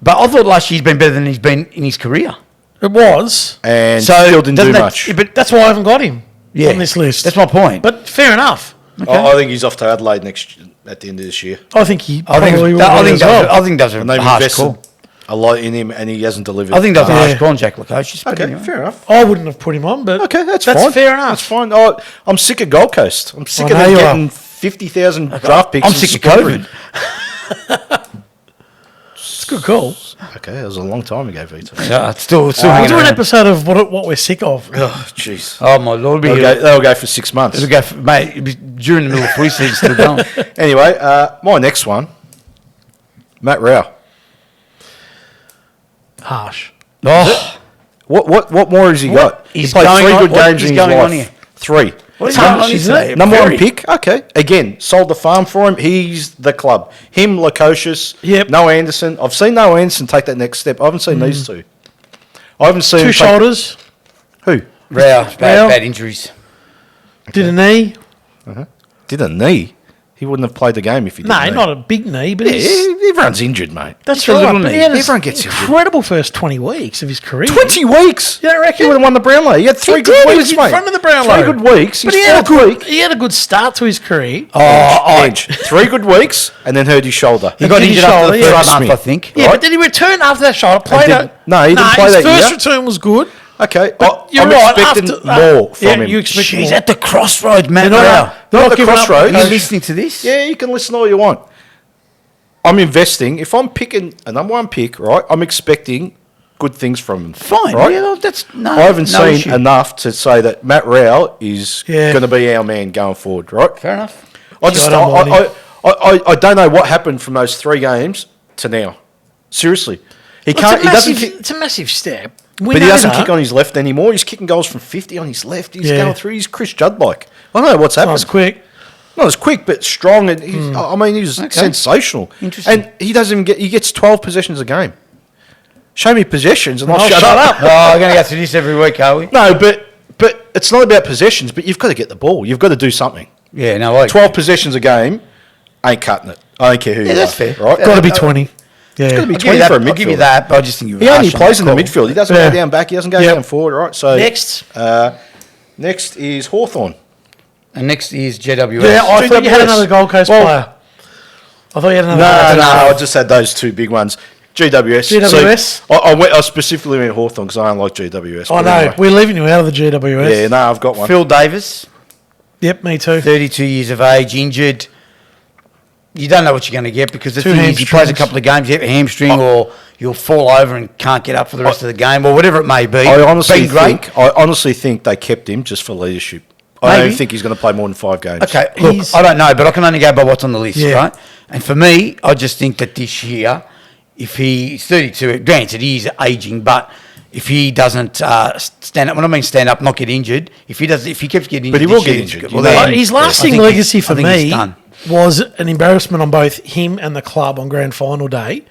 But I thought last year's been better than he's been in his career. It was. And So, still didn't do doesn't that- much. yeah, but That's why I haven't got him on this list. That's my point. But fair enough. I think he's off to Adelaide at the end of this year. I think he I think probably will be as well. I think that's a And they've harsh invested call. a lot in him, and he hasn't delivered. I think that's a Yeah. harsh call on Jack Lukosius. but Okay, anyway. fair enough. I wouldn't have put him on, but Okay, that's that's fine. fair enough. That's fine. I'm sick of Gold Coast. I'm sick I of know them you are. getting 50,000 draft picks. I'm and sick of squandering. COVID. It's a good call. Okay, that was a long time ago, Vito. Yeah, it's still We'll hanging do an around. episode of what we're sick of. Oh, jeez. Oh my lord, They'll go for 6 months. it'll go for, mate. It'll be during the middle of footy season, still going. Anyway, my next one, Matt Rao. Harsh. Oh, What more has he got? He He's played going 3 on- good what games is in his going on life. here? 3. what is Harsh, going on isn't today? it? Number Very. 1 pick. Okay. Again, sold the farm for him. He's the club. Him, Lukosius. Yep. No Anderson. I've seen No Anderson take that next step. I haven't seen these two. I haven't seen 2 him take- shoulders. Who? Rao, Rao. bad injuries. Did a knee. Did a knee. He wouldn't have played the game if he didn't. No, not a big knee, but Yeah, he's... everyone's injured, mate. That's It's a right. little But he knee. had an Everyone gets injured. incredible first 20 weeks of his career. 20 weeks. You don't reckon? He would have won the Brownlow. He had 3 He good did. weeks, He was in mate. front of the Brownlow. 3 good weeks. But His he had, a fourth good, week. he had a good start to his career. Edge. 3 good weeks and then hurt his shoulder. He got did his injured after shoulder, the yeah. first month, Smith. I think. Yeah, right. but then he returned after that shot. Played didn't- no, he didn't play his that first year. return was good. Okay, But you're I'm right. expecting after, more from yeah, him. you expect He's more. at the crossroads, man. They're Rao. not Not the giving up crossroads. on Are you coach. listening to this? Yeah, you can listen all you want. I'm investing. If I'm picking a number 1 pick, right, I'm expecting good things from him. Fine. Right? Yeah, no, that's no. I haven't no seen issue. enough to say that Matt Rao is Yeah. going to be our man going forward, right? Fair enough. I just I don't want him. I don't know what happened from those 3 games to now. Seriously, he Well, can't. He doesn't. Kick, It's a massive step. We but he know doesn't that. kick on his left anymore. He's kicking goals from 50 on his left. He's Yeah. going through. He's Chris Judd-like. I don't know what's That happened. was quick. Not as quick, but strong. And he's, I mean, he was sensational. Interesting. And he doesn't even get. He gets 12 possessions a game. Show me possessions, and I'll I'll shut shut up. Oh, we're going to go through this every week, are we? No, but it's not about possessions. But you've got to get the ball. You've got to do something. Yeah, no, I 12 possessions a game ain't cutting it. I don't care who you that's are. fair. Right? Got to be 20. Yeah. gotta be I'll give, 20 you that, for a I'll give you midfielder. that, but I just think you were He only harsh on plays that in the call. midfield. He doesn't Yeah. go down back. He doesn't go Yep. down forward. Right. So Next. next is Hawthorn. And next is JWS. Yeah, I thought you had GWS. another Gold Coast Well- player. I thought you had another. No, I just had those 2 big ones. GWS. GWS? So I specifically went Hawthorn because I don't like GWS. I but know. anyway. We're leaving you out of the GWS. Yeah, no, I've got one. Phil Davis, Yep, me too. 32 years of age, injured. You don't know what you're going to get because the 2 thing is, he plays a hamstrings. couple of games, you have a hamstring, or you'll fall over and can't get up for the rest of the game, or whatever it may be. I honestly Been great. think they kept him just for leadership. I Maybe. don't think he's going to play more than 5 games. Okay, look, He's- I don't know, but I can only go by what's on the list, Yeah. right? And for me, I just think that this year, if he's 32, granted he is aging, but if he doesn't stand up, when I mean stand up, not get injured, if he keeps getting injured, But he will this get year, injured, well, you know. then His I lasting think legacy he's- for I think he's me done. was an embarrassment on both him and the club on grand final day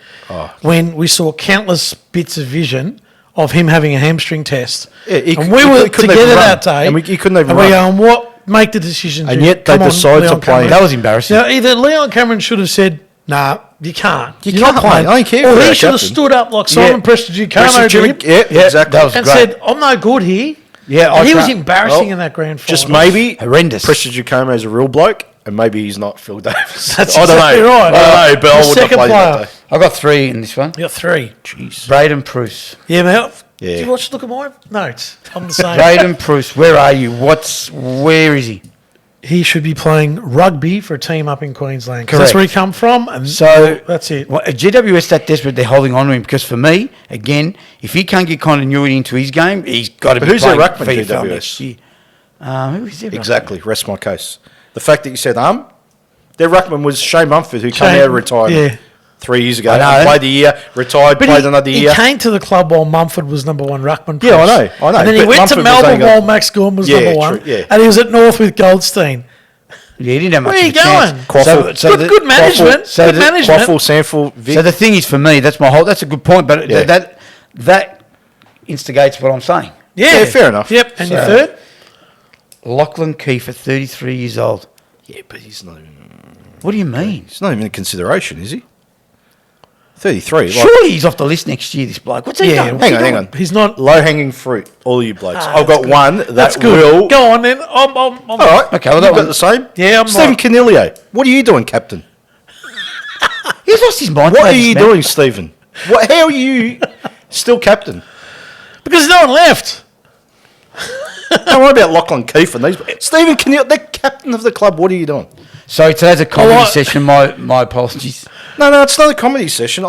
when we saw countless bits of vision of him having a hamstring test. Yeah, and we were couldn't together even run. that day. And he couldn't even and we run. going, what? Make the decision. And Jim. yet they Come on, decide to Leon play. Cameron. That was embarrassing. Now, either Leon Cameron should have said, nah, you can't. You You're not can't, mate. playing. I don't care Or if he you're should have captain. stood up like Simon Prestigiano did Yeah, exactly. that was and great. said, I'm no good here. Yeah, And I he was can't- embarrassing well, in that grand final. Just maybe Horrendous. Prestigiano is a real bloke, and maybe he's not Phil Davis. That's I don't exactly know. right. I don't know, but I The wouldn't have second played that player. day. I got 3 in this one. You got 3. Jeez. Braden Pruce. Yeah, mate. Yeah. Did you watch Look at My Notes? I'm the same. Braden Pruce, where are you? Where is he? He should be playing rugby for a team up in Queensland. 'cause Correct. That's where he come from, and So that's it. Well, GWS that desperate they're holding on to him because for me, again, if he can't get continuity into his game, he's got to But be who's their playing ruckman, for VFL GWS? next year. Who is their ruckman? Exactly. Rest my case. The fact that you said their ruckman was Shane Mumford, who came Shane- out of retirement. Yeah. 3 years ago. I know. And played a year, retired, But played another year. He came to the club while Mumford was number one ruckman. Yeah, I coach. know. And then he But went Mumford to was Melbourne only while Max Gorman was Yeah, number one. true, yeah. And he was at North with Goldstein. Yeah, he didn't have much Where are of you a chance. going? Good management. So Good the- management. Quaffle, Sanford, Vic. So the thing is, for me, that's a good point, but Yeah. that instigates what I'm saying. Yeah, fair enough. Yep. And your So- third? Lachlan Keefe at 33 years old. Yeah, but he's not even... What do you mean? He's not even in consideration, is he? 33. Like, Surely he's off the list next year, this bloke. What's he Yeah, done? hang on. He's not. Low-hanging fruit, all you blokes. Ah, I've got that's good. one that That's good. will... Go on then. I'm All right. Okay, well, You've that got one- the same? Yeah, I'm Stephen right. Canelio. What are you doing, Captain? He's lost his mind. What are this you man. doing, Stephen? How are you still captain? Because no one left. Don't worry about Lachlan Keefe and these. Stephen Canelio, the captain of the club. What are you doing? Sorry, today's a comedy Oh, I- session. My apologies. No, it's not a comedy session.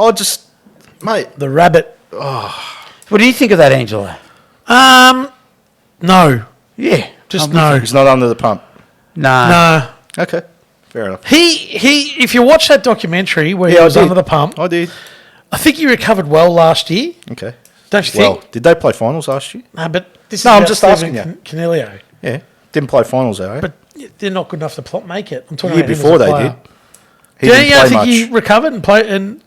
Mate, The rabbit. What do you think of that, Angelo? No. Yeah. Just I'm no. he's not under the pump. Nah. No. Okay, fair enough. He. If you watch that documentary where he I was did. under the pump, I did. I think he recovered well last year. Okay. Don't you Well, think? did they play finals last year? No, but this No, is I'm about just Stephen asking Canelio. Yeah, didn't play finals though. Eh? But they're not good enough to make it. I'm talking the year about him as before a they player. did. He Yeah, didn't I play think much. he recovered and played, and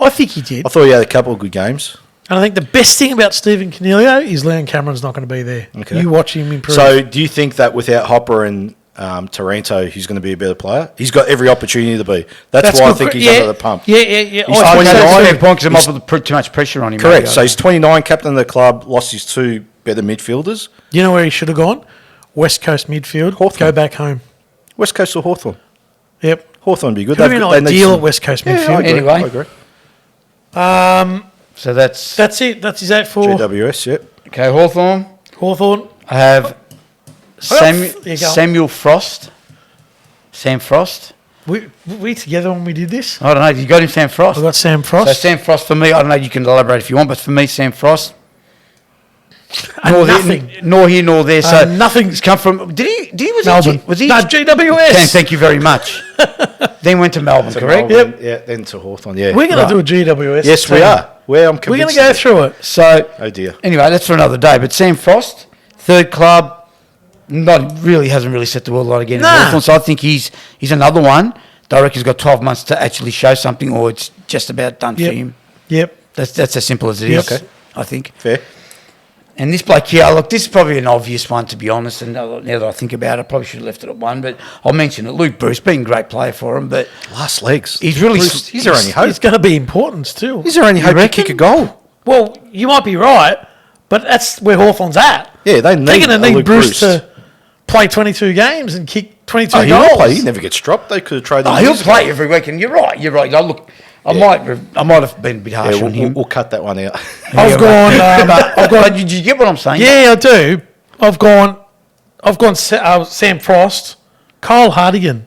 I think he did. I thought he had a couple of good games. And I think the best thing about Stephen Canelio is Leon Cameron's not going to be there. Okay. You watch him improve. So, do you think that without Hopper and Taranto, he's going to be a better player? He's got every opportunity to be. That's why I good. think he's Yeah, under the pump. Yeah. He's Oh, 29. that's a fair point because He's- I'm up with too much pressure on him. Correct. maybe. So he's 29, captain of the club, lost his two better midfielders. You know where he should have gone? West Coast midfield. Hawthorn. Go back home. West Coast or Hawthorn? Yep. Hawthorn would be good. Could be an they need ideal some- West Coast Yeah, I midfield. agree. Anyway. I agree. So that's That's it. That's his out for GWS, yep. okay. Hawthorn. Hawthorn. I have Yeah, go on. Samuel Frost. Sam Frost. We together when we did this? I don't know. You got him, Sam Frost. I got Sam Frost. So Sam Frost for me. I don't know. You can elaborate if you want, but for me, Sam Frost. And nothing. Nor here nor there. So nothing's He's come from. Did he? Was Melbourne. he? Was he? No, GWS. Okay, thank you very much. Then went to Melbourne, correct? Melbourne, yeah, then to Hawthorn, yeah. We're going Right. to do a GWS. Yes, we team. are. I'm We're going convinced to go of it. through it. So Oh, dear. anyway, that's for another day. But Sam Frost, third club, hasn't really set the world light again. Nah. At Hawthorn, so I think he's another one. that I reckon he's got 12 months to actually show something, or it's just about done Yep. for him. Yep. That's as simple as it Yep. is. Okay. I think. Fair. And this bloke here, look, this is probably an obvious one, to be honest. And now that I think about it, I probably should have left it at one, but I'll mention it. Luke Bruce, been a great player for him, but Last legs. he's really... He's their only hope. It's going to be important still. He's their only hope to reckon? kick a goal. Well, you might be right, but that's where Hawthorn's at. Yeah, they need They're going a to need Luke Bruce to play 22 games and kick 22 Oh, goals. he'll play. He never gets dropped. They could have traded Oh, him he'll years play ago. every week, and you're right. Oh, look, I might have been a bit harsh Yeah, on him. we'll cut that one out. I've gone. But did you get what I'm saying? Yeah, I do. I've gone. Sam Frost, Kyle Hardigan,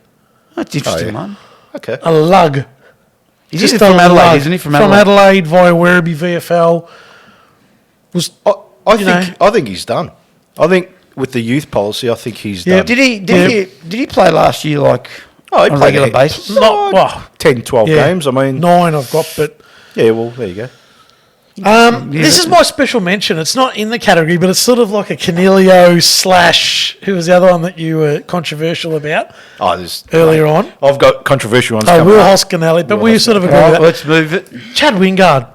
That's interesting, Oh, yeah. man. Okay. a lug. He's Just from a Adelaide, lug. isn't he? From From Adelaide. Adelaide via Werribee VFL. I think he's done. I think with the youth policy, I think he's Yeah. done. Did he play last year, like, Oh, he on a played regular a- basis? Not well. 10, 12 Yeah, games. I mean, 9 I've got, but yeah, well, there you go. this is my special mention. It's not in the category, but it's sort of like a Canelio / who was the other one that you were controversial about Oh, there's earlier on? I've got controversial ones Oh, coming Will up. Hoskinelli, but Will we sort of agree Right, with that. let's move it. Chad Wingard,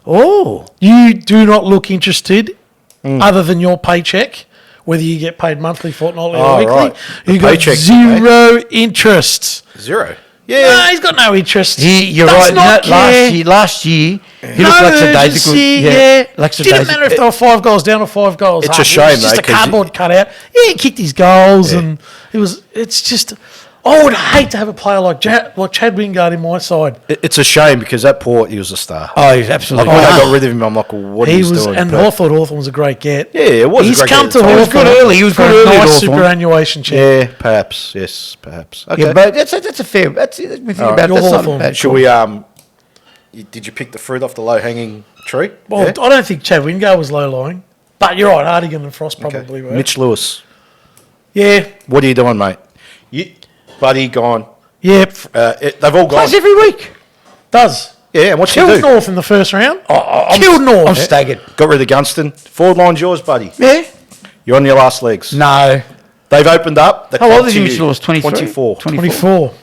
Oh. you do not look interested other than your paycheck, whether you get paid monthly, fortnightly, or Oh, weekly. right. The You got paycheck, zero interest. Zero. No, Yeah. he's got no interest. You're Does right. not care. Last year, he No looked urgency, lackadaisical. yeah. lackadaisical. Didn't matter if they were 5 goals down or 5 goals It's up. a shame, It was just though, a 'cause cardboard cutout. Yeah, he kicked his goals, Yeah. and it's just. I would hate to have a player like Chad Wingard in my side. It's a shame because at Port, he was a star. Oh, he's Like absolutely when right. they got rid of him, I'm like, well, what He he's was, doing? and But- I thought Hawthorn was a great get. Yeah, it was a He's great come get to at the time. Hawthorn. He was good early. He was for good a early at nice Hawthorn. superannuation check. Yeah, perhaps. Yes, perhaps. Okay. Yeah, but that's a fair. That's when you think All right. about it, You're that's not Hawthorn. a bad Should call. we? Did you pick the fruit off the low-hanging tree? Well, Yeah? I don't think Chad Wingard was low lying, but you're right. Hardigan and Frost Okay. probably were. Mitch Lewis. Yeah, What are you doing, mate? Buddy gone. yeah, They've all gone. Plays every week. does. Yeah, and what's he Killed do? North in the first round. I'm Killed North. I'm staggered. Got rid of Gunston. Forward line's yours, buddy. Yeah. You're on your last legs. No. They've opened up. How old is he, Mitchell Laws? 23? 24. 24.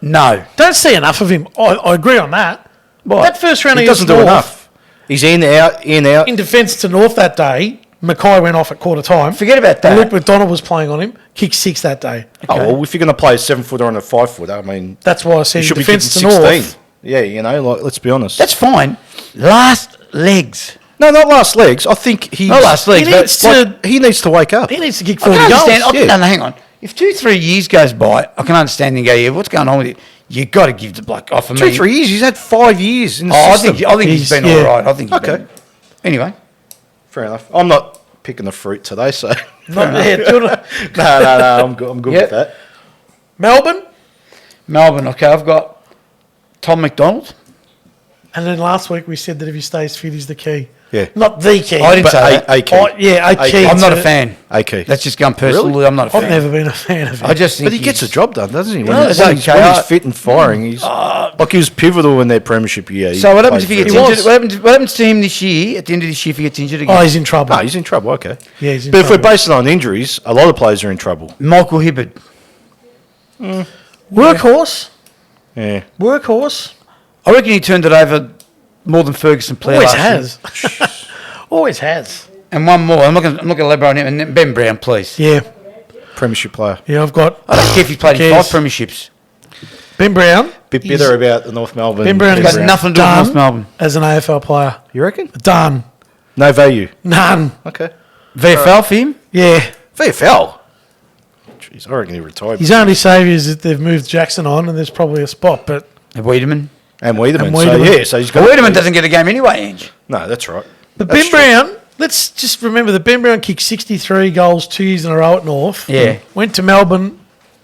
No. Don't see enough of him. I agree on that. What? That first round He against doesn't do North, enough. He's in, out, in, out. in defence to North that day, Mackay went off at quarter time. Forget about that. Luke McDonald was playing on him. Kicked 6 that day. Oh, well, if you're going to play a 7-footer and a 5-footer, I mean, That's why I he said should be defence kicking to 16. North. Yeah, you know, like, let's be honest. That's fine. Last legs. No, not last legs. I think he's... Not last legs, He but needs Like, he needs to wake up. He needs to kick I 40 can goals. understand. yeah. No, hang on. If 2-3 years goes by, I can understand and go, yeah, what's going on with it? You got to give the bloke off for me. 2-3 years. He's had 5 years in the Oh, system. I think he's been Yeah. all right. I think he's Okay. been. Anyway. Fair enough. I'm not picking the fruit today, so... Not there. Do you wanna- no, I'm good Yep. with that. Melbourne. Melbourne, okay, I've got Tom McDonald. And then last week we said that if he stays fit, he's the key. Yeah. Not the key. I didn't But say that. a key. Oh, yeah, a key. I'm not a to- fan. AK. That's just going personally. Really? I'm not a I've fan. never been a fan of him. I just think But he gets the he's- job done, doesn't he? When, Yeah, he's, it's when he's- okay. when he's fit and firing, he's like he was pivotal in their premiership year. So what happens if he played gets very injured? What happens to him this year? At the end of this year, if he gets injured again? Oh, he's in trouble. well. No, he's in trouble. Okay. Yeah, he's in But if we're trouble. basing it on injuries, a lot of players are in trouble. Michael Hibbard. Workhorse. Yeah. Workhorse. I reckon he turned it over more than Ferguson played Always last year. has. Always has. And one more. I'm not going to elaborate on him. And then Ben Brown, please. Yeah. Premiership player. Yeah, I've got I don't care if he's played in Cares. 5 premierships. Ben Brown. Bit He's bitter about the North Melbourne. Ben Brown He's is got nothing to do with done North Melbourne. as an AFL player. You reckon? Done. No value. None. Okay. VFL for him? Yeah. VFL. Jeez, I reckon he retired. His only saviour is that they've moved Jackson on and there's probably a spot, but Wiedemann. And Wiedemann. And So Wiedemann. yeah, so he's But got. Wiedemann doesn't get a game anyway, Ange. No, that's right. But That's Ben true. Brown, let's just remember that Ben Brown kicked 63 goals 2 years in a row at North. Yeah. Went to Melbourne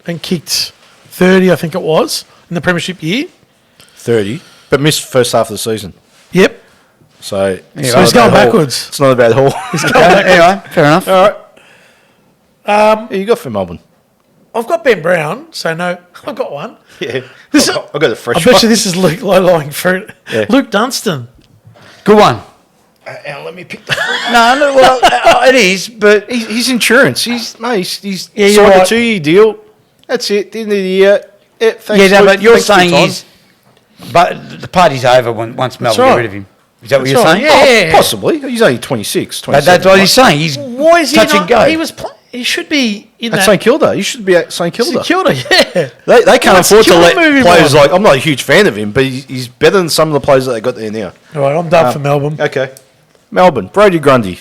and kicked 30, I think it was, in the premiership year. 30, but missed first half of the season. Yep. So, Yeah, it's so not he's a going bad haul. backwards. It's not a bad haul. Okay, anyway, fair enough. All right. Yeah, you got for Melbourne. I've got Ben Brown, so no, I've got one. Yeah. This- I've got a fresh I bet one. you this is Luke low-lying fruit. Yeah. Luke Dunstan. Good one. And let me pick the. No, well, it is, but He's insurance. He's Yeah, signed you're right. a 2-year deal. That's it. At the end of the year. Yeah, thanks, yeah, no, Luke. but you're Thanks for your saying time. he's, but the party's over once Melbourne right. get rid of him. Is that what That's you're right. saying? Yeah. Possibly. He's only 26, 27. That's what he's saying. He's Why is he touch not? and go. He was. He should be in At that. St Kilda. You should be at St Kilda. St Kilda, yeah. They can't Let's afford to Kilda let move him players on. like... I'm not a huge fan of him, but he's better than some of the players that they got there now. All right, I'm done for Melbourne. Okay. Melbourne. Brody Grundy.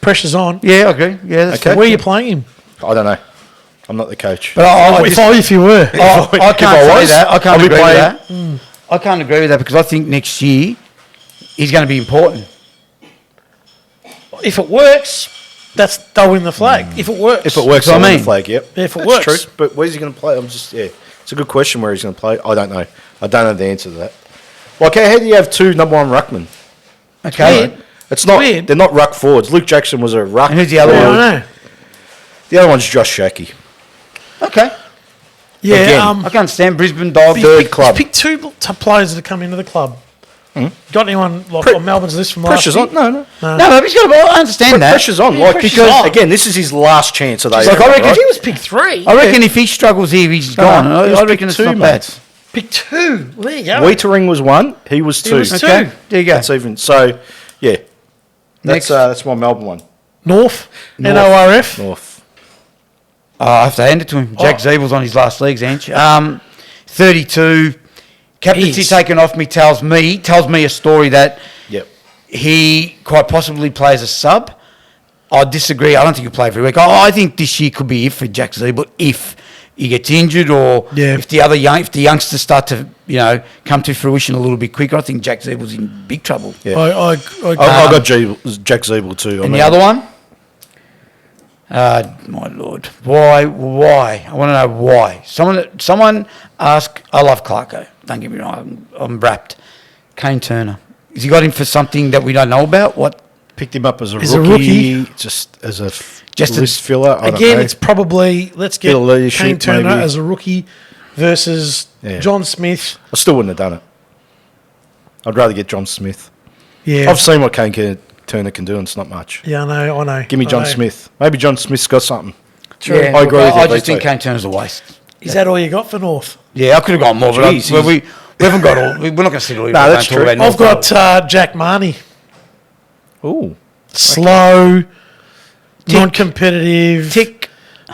Pressure's on. Yeah, I agree. Yeah, that's Okay. fair. Where are you playing him? I don't know. I'm not the coach. But If you were. I can't If I say was, that. I can't I'll be agree with playing- that. I can't agree with that because I think next year he's going to be important. If it works, they'll win the flag. If it works. If it works, That's what on I the mean. flag, yep. If it That's works. true. But where's he going to play? It's a good question where he's going to play. I don't know. I don't know the answer to that. Well, okay, how do you have 2 number 1 ruckmen? Okay. Weird. It's not. Weird. They're not ruck forwards. Luke Jackson was a ruck. And who's the other Yeah, one? I know. The other one's Josh Shackey. Okay. Yeah, Again, I can understand Brisbane Dogs. Third club. Pick 2 players that come into the club. Got anyone like on Melbourne's list from last Pressure's year? on. No. No, he's got. I understand that. Pressure's on. Yeah, Like pressure's because on. again, this is his last chance at AFL. Like, I reckon right? If he was pick 3, I reckon if he struggles here, he's gone. he was I pick reckon it's 2, not mate. bad. pick 2. Well, there you go. Waitering was 1. He was 2. was 2. Okay, there you go. That's even. So, yeah. Next. That's my Melbourne one. North. NORF. North. I have to hand it to him. Jack Zeebel's on his last legs, Ange. 32. Captaincy He's- taken off me tells me a story that Yep. he quite possibly plays a sub. I disagree. I don't think he'll play every week. I think this year could be if for Jack Zeebel if he gets injured or Yeah. if the youngsters start to come to fruition a little bit quicker. I think Jack Zeebel's in big trouble. Yeah. I I got Jack Zeebel too. And the other one? My Lord. Why? I want to know why. Someone ask, I love Clarko. Don't get me wrong, I'm wrapped. Kane Turner. Has he got him for something that we don't know about? What? picked him up as a As a rookie, just as a Just a- list filler. I don't Again, know. it's probably let's Bit get of leadership, Kane Turner maybe. as a rookie versus Yeah. John Smith. I still wouldn't have done it. I'd rather get John Smith. Yeah. I've seen what Turner can do, and it's not much. Yeah, I know. Give me I John know. Smith. Maybe John Smith's got something. True. Yeah, I agree with you, I just Vito. think Kane Turner's a waste. Is that all you got for North? Yeah, I could have gone more, but Jeez, we haven't got all. We're not going to sit all. No, that's true. I've got Jack Marnie. Ooh. Slow, non-competitive, Tick.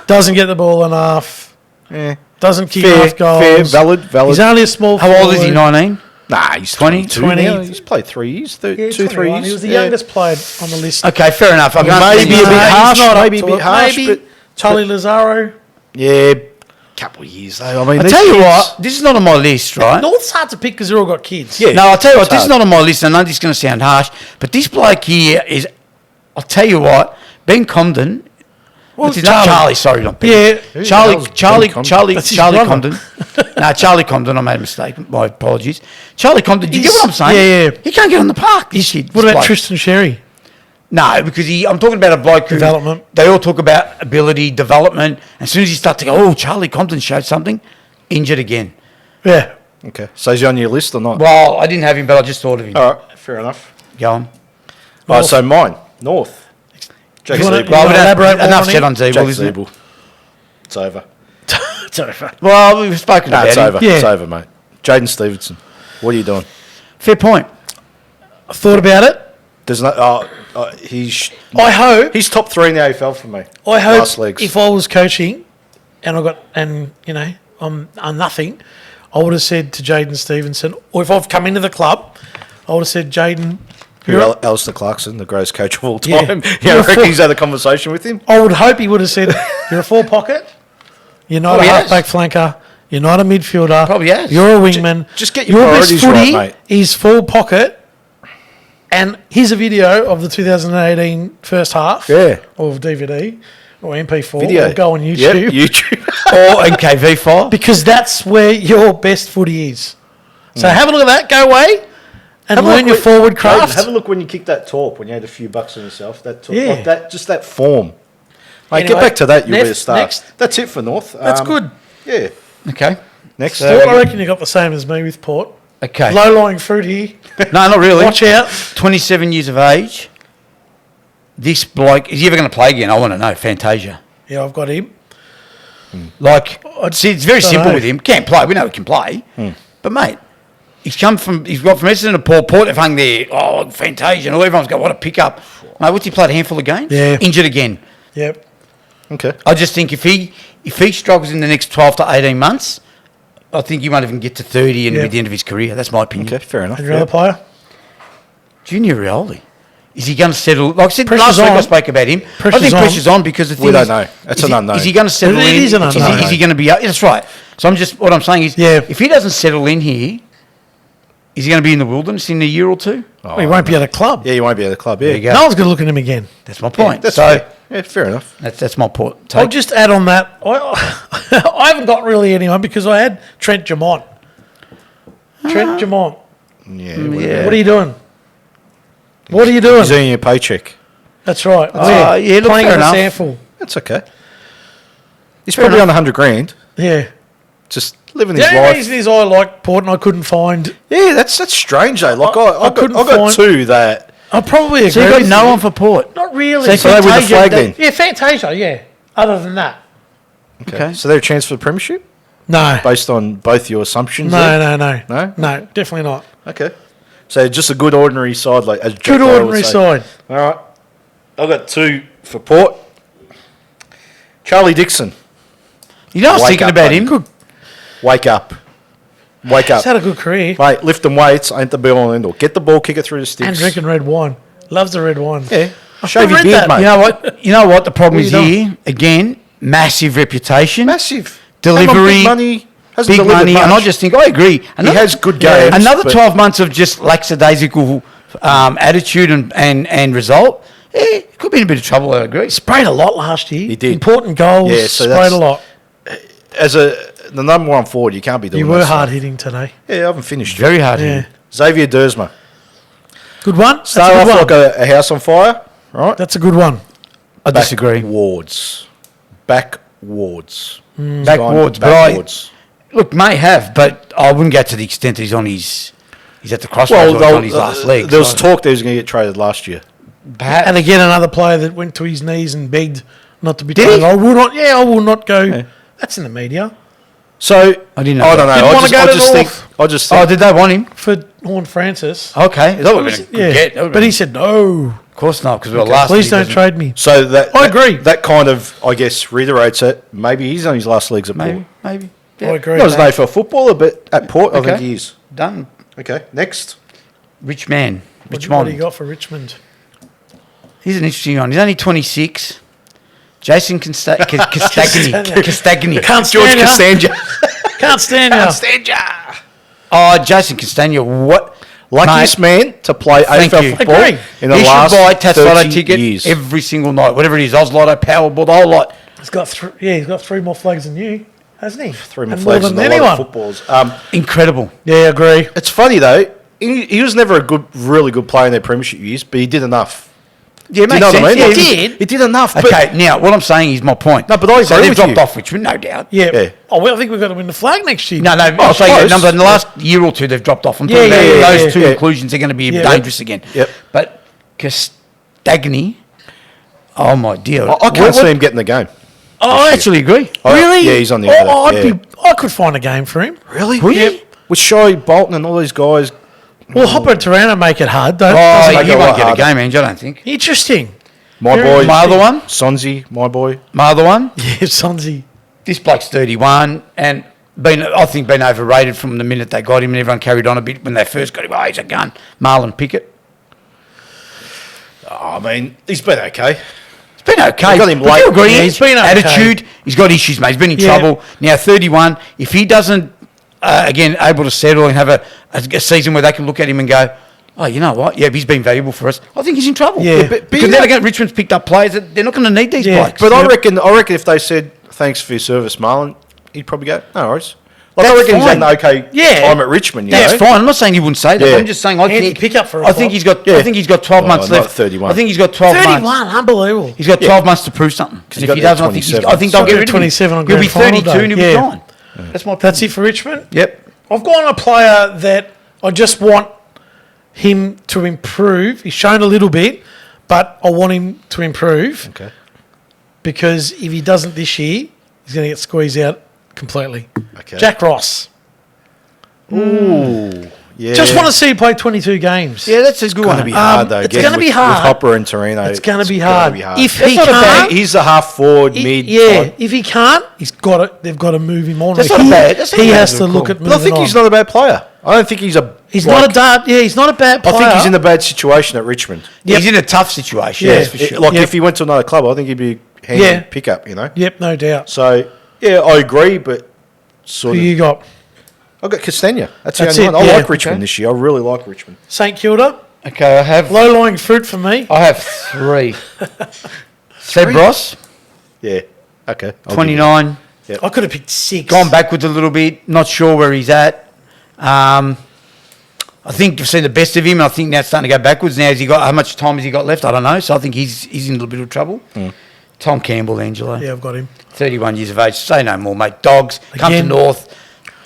doesn't get the ball enough, Yeah. doesn't kick Fair, enough goals. fair, valid. He's only a small How old is he? forward. 19. Nah, he's 20? 20. Now. He's played 3 years, Yeah, 2, 3 21. years. He was the Yeah. youngest player on the list. Okay, fair enough. I Maybe a bit harsh. He's not up Maybe a to bit it. harsh, Maybe but Charlie Lazaro. yeah, couple of years though. I mean, I these tell you kids- what, this is not on my list, right? North's hard to pick because they've all got kids. Yeah. No, I'll tell you what, It's this is hard. not on my list. I know this is going to sound harsh, but this bloke here is. I'll tell you what, Ben Comden. What's his name? Charlie, sorry, not Ben. Yeah. Who the Charlie, hell's Ben Charlie, Comden? Charlie, That's his Charlie brother. Comden. No, Charlie Comden. I made a mistake. My apologies. Charlie Comden. Do you get He's- what I'm saying? yeah, yeah. He can't get on the park. This kid. What this about bloke. Tristan Sherry? No, because I'm talking about a bloke who Development. They all talk about ability, development. As soon as you start to go, oh, Charlie Compton showed something, injured again. Yeah. Okay, so is he on your list or not? Well, I didn't have him, but I just thought of him. All right, fair enough. Go on. All right, so mine, North. Jack You wanna- Zeeble. you wanna we don't- elaborate more enough on said him? on Zeeble, Jack isn't it? Zeeble. It's over. It's over. Well, we've spoken No, about it's him. over. Yeah. It's over, mate. Jaden Stevenson. What are you doing? Fair point. I thought about it. There's no. He's I hope. he's top 3 in the AFL for me. I hope Last legs. if I was coaching, and I'm nothing, I would have said to Jaden Stevenson, or if I've come into the club, I would have said, Jaden, Alistair Clarkson, the greatest coach of all Yeah. time. Yeah, You're I a reckon four- he's had a conversation with him. I would hope he would have said, you're a four pocket, you're not Probably a has. halfback flanker, you're not a midfielder, Probably has. you're a wingman. Just get your best priorities right, footy mate. is full pocket. And here's a video of the 2018 first half Yeah. of DVD or MP4. Video. Or go on Yep, YouTube. YouTube. Or NKV file. Because that's where your best footy is. So have a look at that, go away, and Have a learn look your when- forward Jaden, craft. Have a look when you kicked that torp, when you had a few bucks on yourself. That torp, Yeah. like that, just that form. Mate, Anyway, get back to that. You'll be a next- star. next. That's it for North. That's good. Yeah. Okay. Next. Port, I reckon you got the same as me with Port. Okay. Low-lying fruit here. No, not really. Watch out. 27 years of age. This bloke, is he ever going to play again? I want to know. Fantasia. Yeah, I've got him. Like, see, it's very don't simple know. with him. Can't play. We know he can play. But, mate, he's got from Essendon to Port. They've hung there. Oh, Fantasia. And all everyone's got, what a pickup. Mate, what's he played? A handful of games? Yeah. Injured again. Yep. Okay. I just think if he struggles in the next 12 to 18 months, I think he won't even get to 30 and Yeah. be the end of his career. That's my opinion. Okay, fair enough. And your other player? Junior Rioli. Is he going to settle? Like I said Pressure's last week, I on. spoke about him. Pressure's I think on. pressure's on because the thing We don't is- know. It's is an he- unknown. Is he going to settle It in? is an Is he- unknown. Is he going to be? That's right. So what I'm saying is, Yeah. if he doesn't settle in here, is he going to be in the wilderness in a year or two? Well, he won't be at a club. Yeah, you won't be at the club. Yeah. There you go. No one's going to look at him again. That's my point. That's so fair. Yeah, fair enough. that's my point. I'll Take. just add on that. I haven't got really anyone because I had Trent Jamont. Trent Jamont. Yeah. yeah. What are you doing? What are you doing? He's earning your paycheck. That's right. yeah, look, Playing fair in a enough. sample. That's okay. He's probably on 100 grand. Yeah. Just living The his only life. reason is I like Port and I couldn't find. Yeah, that's strange though. Like I couldn't got find- two that. I probably agree. So you got with no you. one for Port. Not really. So they with the Fantasia, flag they- then. Yeah, Fantasia. Yeah. Other than that, Okay. So they're a chance for the premiership no. based on both your assumptions. No, there? no, no, No? no, definitely not. Okay. So just a good ordinary side, like as Jack Good Dale would ordinary say. side. All right. I've got two for Port. Charlie Dixon, You know, I was Wake thinking up, about buddy. him. Good. wake up. Wake He's up. had a good career. Mate, lifting weights ain't the be all and end all. Get the ball, kick it through the sticks. And drinking red wine. Loves the red wine. Yeah. Shave your read beard, that. mate. You know what? You know what the problem What is are you here? Again, massive reputation. Massive. Delivery, Came on big money. Hasn't big delivered money, much. and I just think I agree. He has good games. Another but 12 months of just lackadaisical attitude and result. It could be in a bit of trouble. I agree. Sprayed a lot last year. He did. Important goals. Yeah, so sprayed that's- a lot. As the number one forward, you can't be doing You were that hard stuff. hitting today. Yeah, I haven't finished. Very hard. Yeah. hitting. Xavier Dersma. Good one. That's Start a off good like one. a house on fire, right? That's a good one. I disagree. Backwards. Backwards. Backwards, but Backwards. look, may have, but I wouldn't go to the extent he's on his He's at the crossroads on his last leg. There was talk that he was going to get traded last year. Perhaps. And again, another player that went to his knees and begged not to be Did traded. he? I will not. Yeah, I will not go. Yeah. That's in the media So I didn't know I don't that. know. Didn't wanna go to North. I just Oh, think. did they want him? for Horn Francis. Okay. That would have been a good get. That would've but been- he said no. Of course not, because we were last. Please he don't doesn't- trade me. So I agree. That kind of, I guess, reiterates it. Maybe he's on his last legs at Port. Maybe. I agree. Not as an AFL footballer, but at Port, I Okay. think he is. Done. Okay, next. Rich man. What do Richmond. you got for Richmond? He's an interesting one. He's only 26. Jason Castagni. Can't George stand ya. Costanza. Can't stand ya. Oh, Jason Castagna. What? Luckiest man to play Thank AFL you. football Agree. in the He last should buy Tassotta 30 ticket years. every single night. Whatever it is. Oz Lotto, Powerball, the whole lot. He's got he's got 3 more flags than you, hasn't he? 3 more And flags than than a lot anyone. of footballers. Incredible. Yeah, I agree. It's funny though. He was never a really good player in their premiership years, but he did enough. Yeah, Do you know what I mean? Yeah, Like, he did. He did enough. But Okay, now what I'm saying is my point. No, but I so agree they've with dropped you. off Richmond, no doubt. Yeah. Yeah. Oh, well, I think we've got to win the flag next year. No, I'm Oh, saying close. number in the last year or two they've dropped off. I'm talking Yeah, about yeah, yeah, those two yeah. inclusions. They're going to be Yeah. dangerous again. Yep. But Castagni, oh my dear, I can't see him getting the game. Oh, I actually agree. Really? Yeah, he's on the end Oh, of that, I could find a game for him. Really? Really? With Shy Bolton and all these guys. Well, Hopper and Tirana make it hard, don't Oh, doesn't make he it a won't lot get a harder. game, Ange, I don't think. Interesting. My Very boy. My other one, Sonzi, my boy. my other one. Yeah, Sonzi. This bloke's 31 and I think been overrated from the minute they got him, and everyone carried on a bit when they first got him. Oh, he's a gun. Marlon Pickett. Oh, I mean, he's been okay. It's been okay. They got him But late. you agree, Yeah, he's been okay. attitude, he's got issues, mate. He's been in Yeah. trouble. Now, 31, if he doesn't, again, able to settle and have a season where they can look at him and go, oh, you know what? Yeah, he's been valuable for us. I think he's in trouble. Yeah. Because then again, Richmond's picked up players that they're not going to need these Yeah. blokes. But I Yep. reckon if they said thanks for your service, Marlon, he'd probably go, no worries. Like, I That's reckon he's had fine. an okay Yeah. time at Richmond. You That's know? fine. I'm not saying he wouldn't say that. Yeah. I'm just saying I Handy think pickup for a I think club. I think he's got 12 months not left. 31. I think he's got 12 31, months. unbelievable. He's got 12 months to prove something. Because He if got he there doesn't, I think, 27. I think they'll So get he'll rid of him. 27 on He'll be grand final 32 and he'll day. be Yeah. gone. That's my That's it for Richmond. Yep. I've gone a player that I just want him to improve. He's shown a little bit, but I want him to improve Okay. because if he doesn't this year, he's going to get squeezed out completely. Okay. Jack Ross. Ooh. Yeah. Just want to see him play 22 games. Yeah, that's a good It's going to one. be hard, though. it's again, gonna be with- hard. With Hopper and Torino. It's going to be gonna hard. be hard. If That's he not a bad- can't, He's a half forward, mid. yeah. type. If he can't, they've got to move him on. That's He- not bad. That's not he bad has at to all. look at moving But I think on. he's not a bad player. I don't think he's a. He's like- not a dart. Yeah, he's not a bad player. I think he's in a bad situation at Richmond. Yep. He's in a tough situation. Yeah. That's for sure. Like Yep. if he went to another club, I think he'd be a handy Yeah. pickup. You know. Yep, no doubt. So yeah, I agree, but sort Who of. you got? I've got Castagna. That's That's the it, only one. I yeah. like Richmond Okay. this year. I really like Richmond. St Kilda. Okay, I have Low-lying fruit for me. 3. Seb Ross, Yeah. Okay. I'll give 29. I could have picked 6. Gone backwards a little bit. Not sure where he's at. I think you've seen the best of him. I think now it's starting to go backwards. Now, how much time has he got left? I don't know. So I think he's in a little bit of trouble. Tom Campbell, Angelo. Yeah, I've got him. 31 years of age. Say no more, mate. Dogs. Come to Again. North.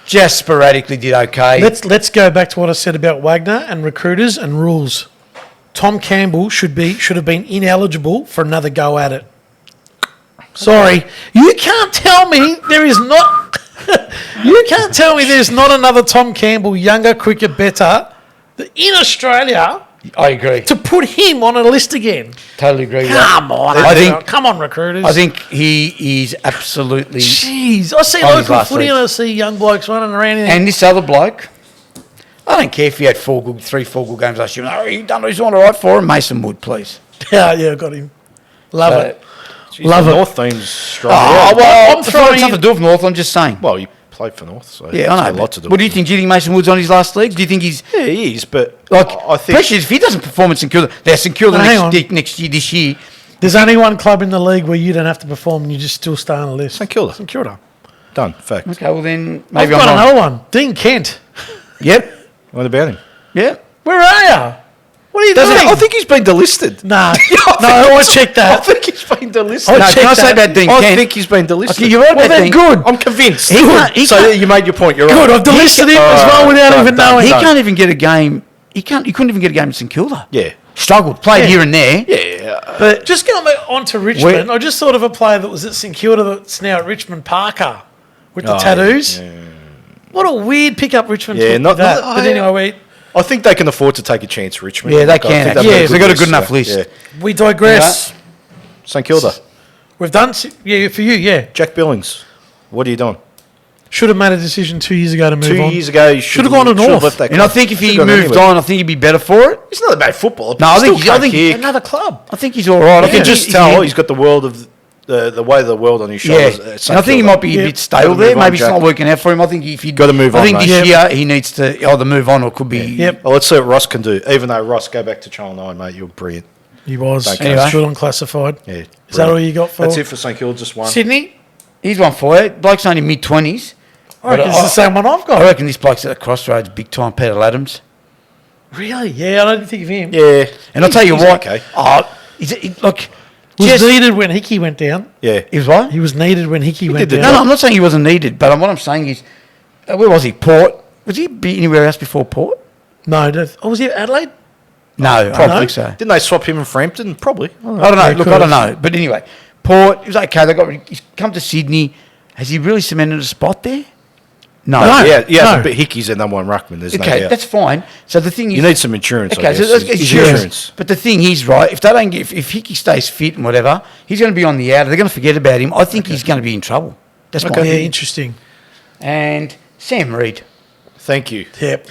Just sporadically did okay. Let's go back to what I said about Wagner and recruiters and rules. Tom Campbell should have been ineligible for another go at it. Sorry, you can't tell me there is not. You can't tell me there's not another Tom Campbell, younger, quicker, better, in Australia I agree. to put him on a list again. Totally agree with that. Come on, come on, recruiters. I think he is absolutely... Jeez, I see On his local last footy legs. and I see young blokes running around. And this other bloke, I don't care if he had 4 good games last year. Oh, he done he's all right for him. Mason Wood, please. yeah, got him. Love So- it. Jeez, Love the it. North team's strong. Oh, well, I'm it's throwing not something to do with North. I'm just saying. Well, you played for North, so Yeah, I know. it's got a lot to do. What do you with think? Do you think Mason Wood's on his last legs? Do you think he's it. Yeah, he is, but like I think pressure? If he doesn't perform at St Kilda, they're St Kilda Now, hang next year. This year, There's only one club in the league where you don't have to perform and you just still stay on the list. St Kilda. St Kilda. Done. Fact. okay. Well, then I've maybe got I'm wrong. another one. Dean Kent. Yep. What about him? Yep. Where are you? What are you Doesn't doing? I think he's been delisted. Nah. No, I always check I that. think he's been delisted. I'll No, check can I say that. about Dean I Kent? think he's been delisted. Okay, you're right Well, about then Dean. good. I'm convinced. He can't- he so can't- you made your point. You're Good. right. I've delisted him as well without done, even done, knowing. He done. can't even get a game. He couldn't even get a game at St Kilda. Yeah. Struggled. Played Yeah. here and there. Yeah. But Just going on to Richmond, I just thought of a player that was at St Kilda that's now at Richmond, Parker, with the Oh, tattoos. yeah. What a weird pickup Richmond Yeah, took not- with that. not- But anyway, I think they can afford to take a chance, Richmond. Yeah, they Like, I can, think actually. they've They've got a good list, enough list. Yeah. we digress. St Kilda. We've done, yeah, for you, yeah. Jack Billings. What are you doing? Should have made a decision 2 years ago to move 2 on. years ago, you Should have gone to North. left that and I club. think if he Should've gone moved anywhere. on, I think he'd be better for it. He's not a bad footballer. No, I think- Still I can't think- kick. Another club. I think he's all right. You can just tell he's got the world of the weight of the world on his Yeah, shoulders. at St and I think he Kilda. might be a Yeah. bit stale Gotta there. move on, Maybe it's Jack. not working out for him. I think if he Gotta move on, I think mate. this Yep. year he needs to either move on or could be. Yep. Well, let's see what Ross can do. Even though Ross, go back to Channel 9, mate. You're brilliant. He was. Thank He you. was Anyway. good on classified. Yeah, Is that all you got for That's it for St Kilda. Just one. Sydney? He's one for it. Bloke's only mid-20s. I reckon it's the same one I've I got. reckon this bloke's at the crossroads big time, Peter Adams. Really? Yeah, I didn't think of him. Yeah, And I'll tell you he's what. Okay. Look, Was just, needed when Hickey went down. Yeah. he was what? He was needed when Hickey went did the down. No, I'm not saying he wasn't needed, but what I'm saying is, where was he? Port? Was he be anywhere else before Port? No, was he at Adelaide? No, I don't think so. Didn't they swap him in Frampton? Probably. I don't know. Yeah, Look, could I don't have. know. But anyway, Port, he was okay. He's come to Sydney. Has he really cemented a spot there? No. No. Yeah, No. but Hickey's their number one ruckman. There's no Okay, doubt. that's fine. So the thing is, You need some insurance. okay, I so guess. that's Is insurance. But the thing is, right? If they don't get, if Hickey stays fit and whatever, he's going to be on the outer. They're going to forget about him. I think he's going to be in trouble. That's my Yeah, opinion. interesting. And Sam Reid. Thank you. Yep.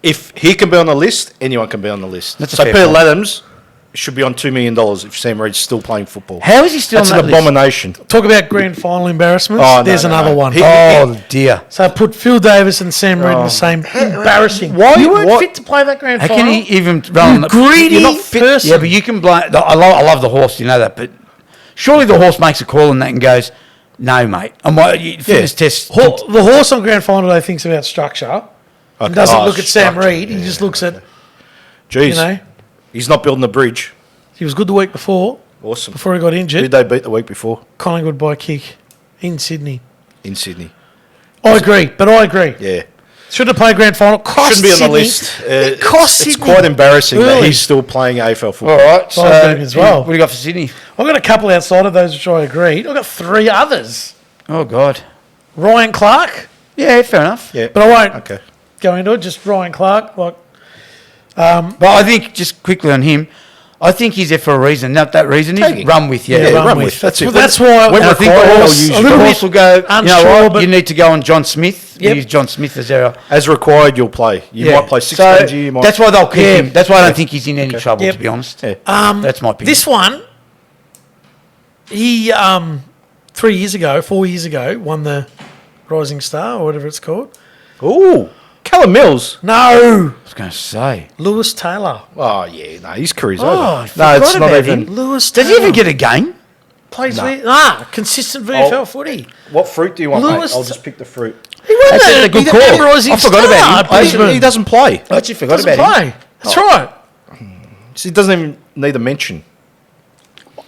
If he can be on the list, anyone can be on the list. That's a So fair Peter point. Lathams should be on $2 million if Sam Reid's still playing football. How is he still That's on an that list? abomination. Talk about grand final embarrassments. Oh, no, There's no, another no. one. Oh dear. So I put Phil Davis and Sam Reid in the same. Embarrassing. Why- You weren't what- fit to play that grand How final. can he even run on the greedy You're not fit. person. Yeah, but you can blame. I love the horse. You know that, but surely the horse makes a call on that and goes, "No, mate." And fitness test. The horse on grand final day thinks about structure and doesn't look at Sam structure, Reid. He just looks at, Jeez, you know, he's not building a bridge. he was good the week before Awesome. he got Who'd injured. they beat the week before Collingwood by kick in Sydney. in Sydney? I agree. Yeah. Should have played grand final. Cost Shouldn't be on Sydney. the list. It cost It's Sydney. quite embarrassing that Early. he's still playing AFL football. All right, so I agree as well. What do you got for Sydney? I've got a couple outside of those which I agreed. I've got 3 others. Oh God. Ryan Clark, Yeah, fair enough. Yeah. but I won't Okay. go into it. Just Ryan Clark. Like, But I think just quickly on him, I think he's there for a reason. Not that reason Take is it. run with. Yeah, Yeah, run with. That's it. That's why when And I think required, the they'll horse, use a you. little the bit horse will go. You know unsure, what? but- You need to go on John Smith. Yep. Use John Smith as our. As required, you'll play. You might play 6 So games a year. You might. that's why they'll keep Yeah. him. That's why I don't think he's in any trouble. Yep. To be honest. Yeah. That's my opinion. This one, he 4 years ago, won the Rising Star or whatever it's called. Ooh, Callum Mills. No, I was going to say. Lewis Taylor. Oh yeah, no, his career's Oh, over. I No, forgot it's not about even. him. Lewis Does Taylor. he even get a game? Plays No. consistent VFL footy. What fruit do you want, Lewis- mate? I'll just pick the fruit. He won That's the, a good he call. did Rising I forgot Star about him. at Brisbane. He doesn't play. I actually forgot doesn't about him. play. That's right. He doesn't even need a mention.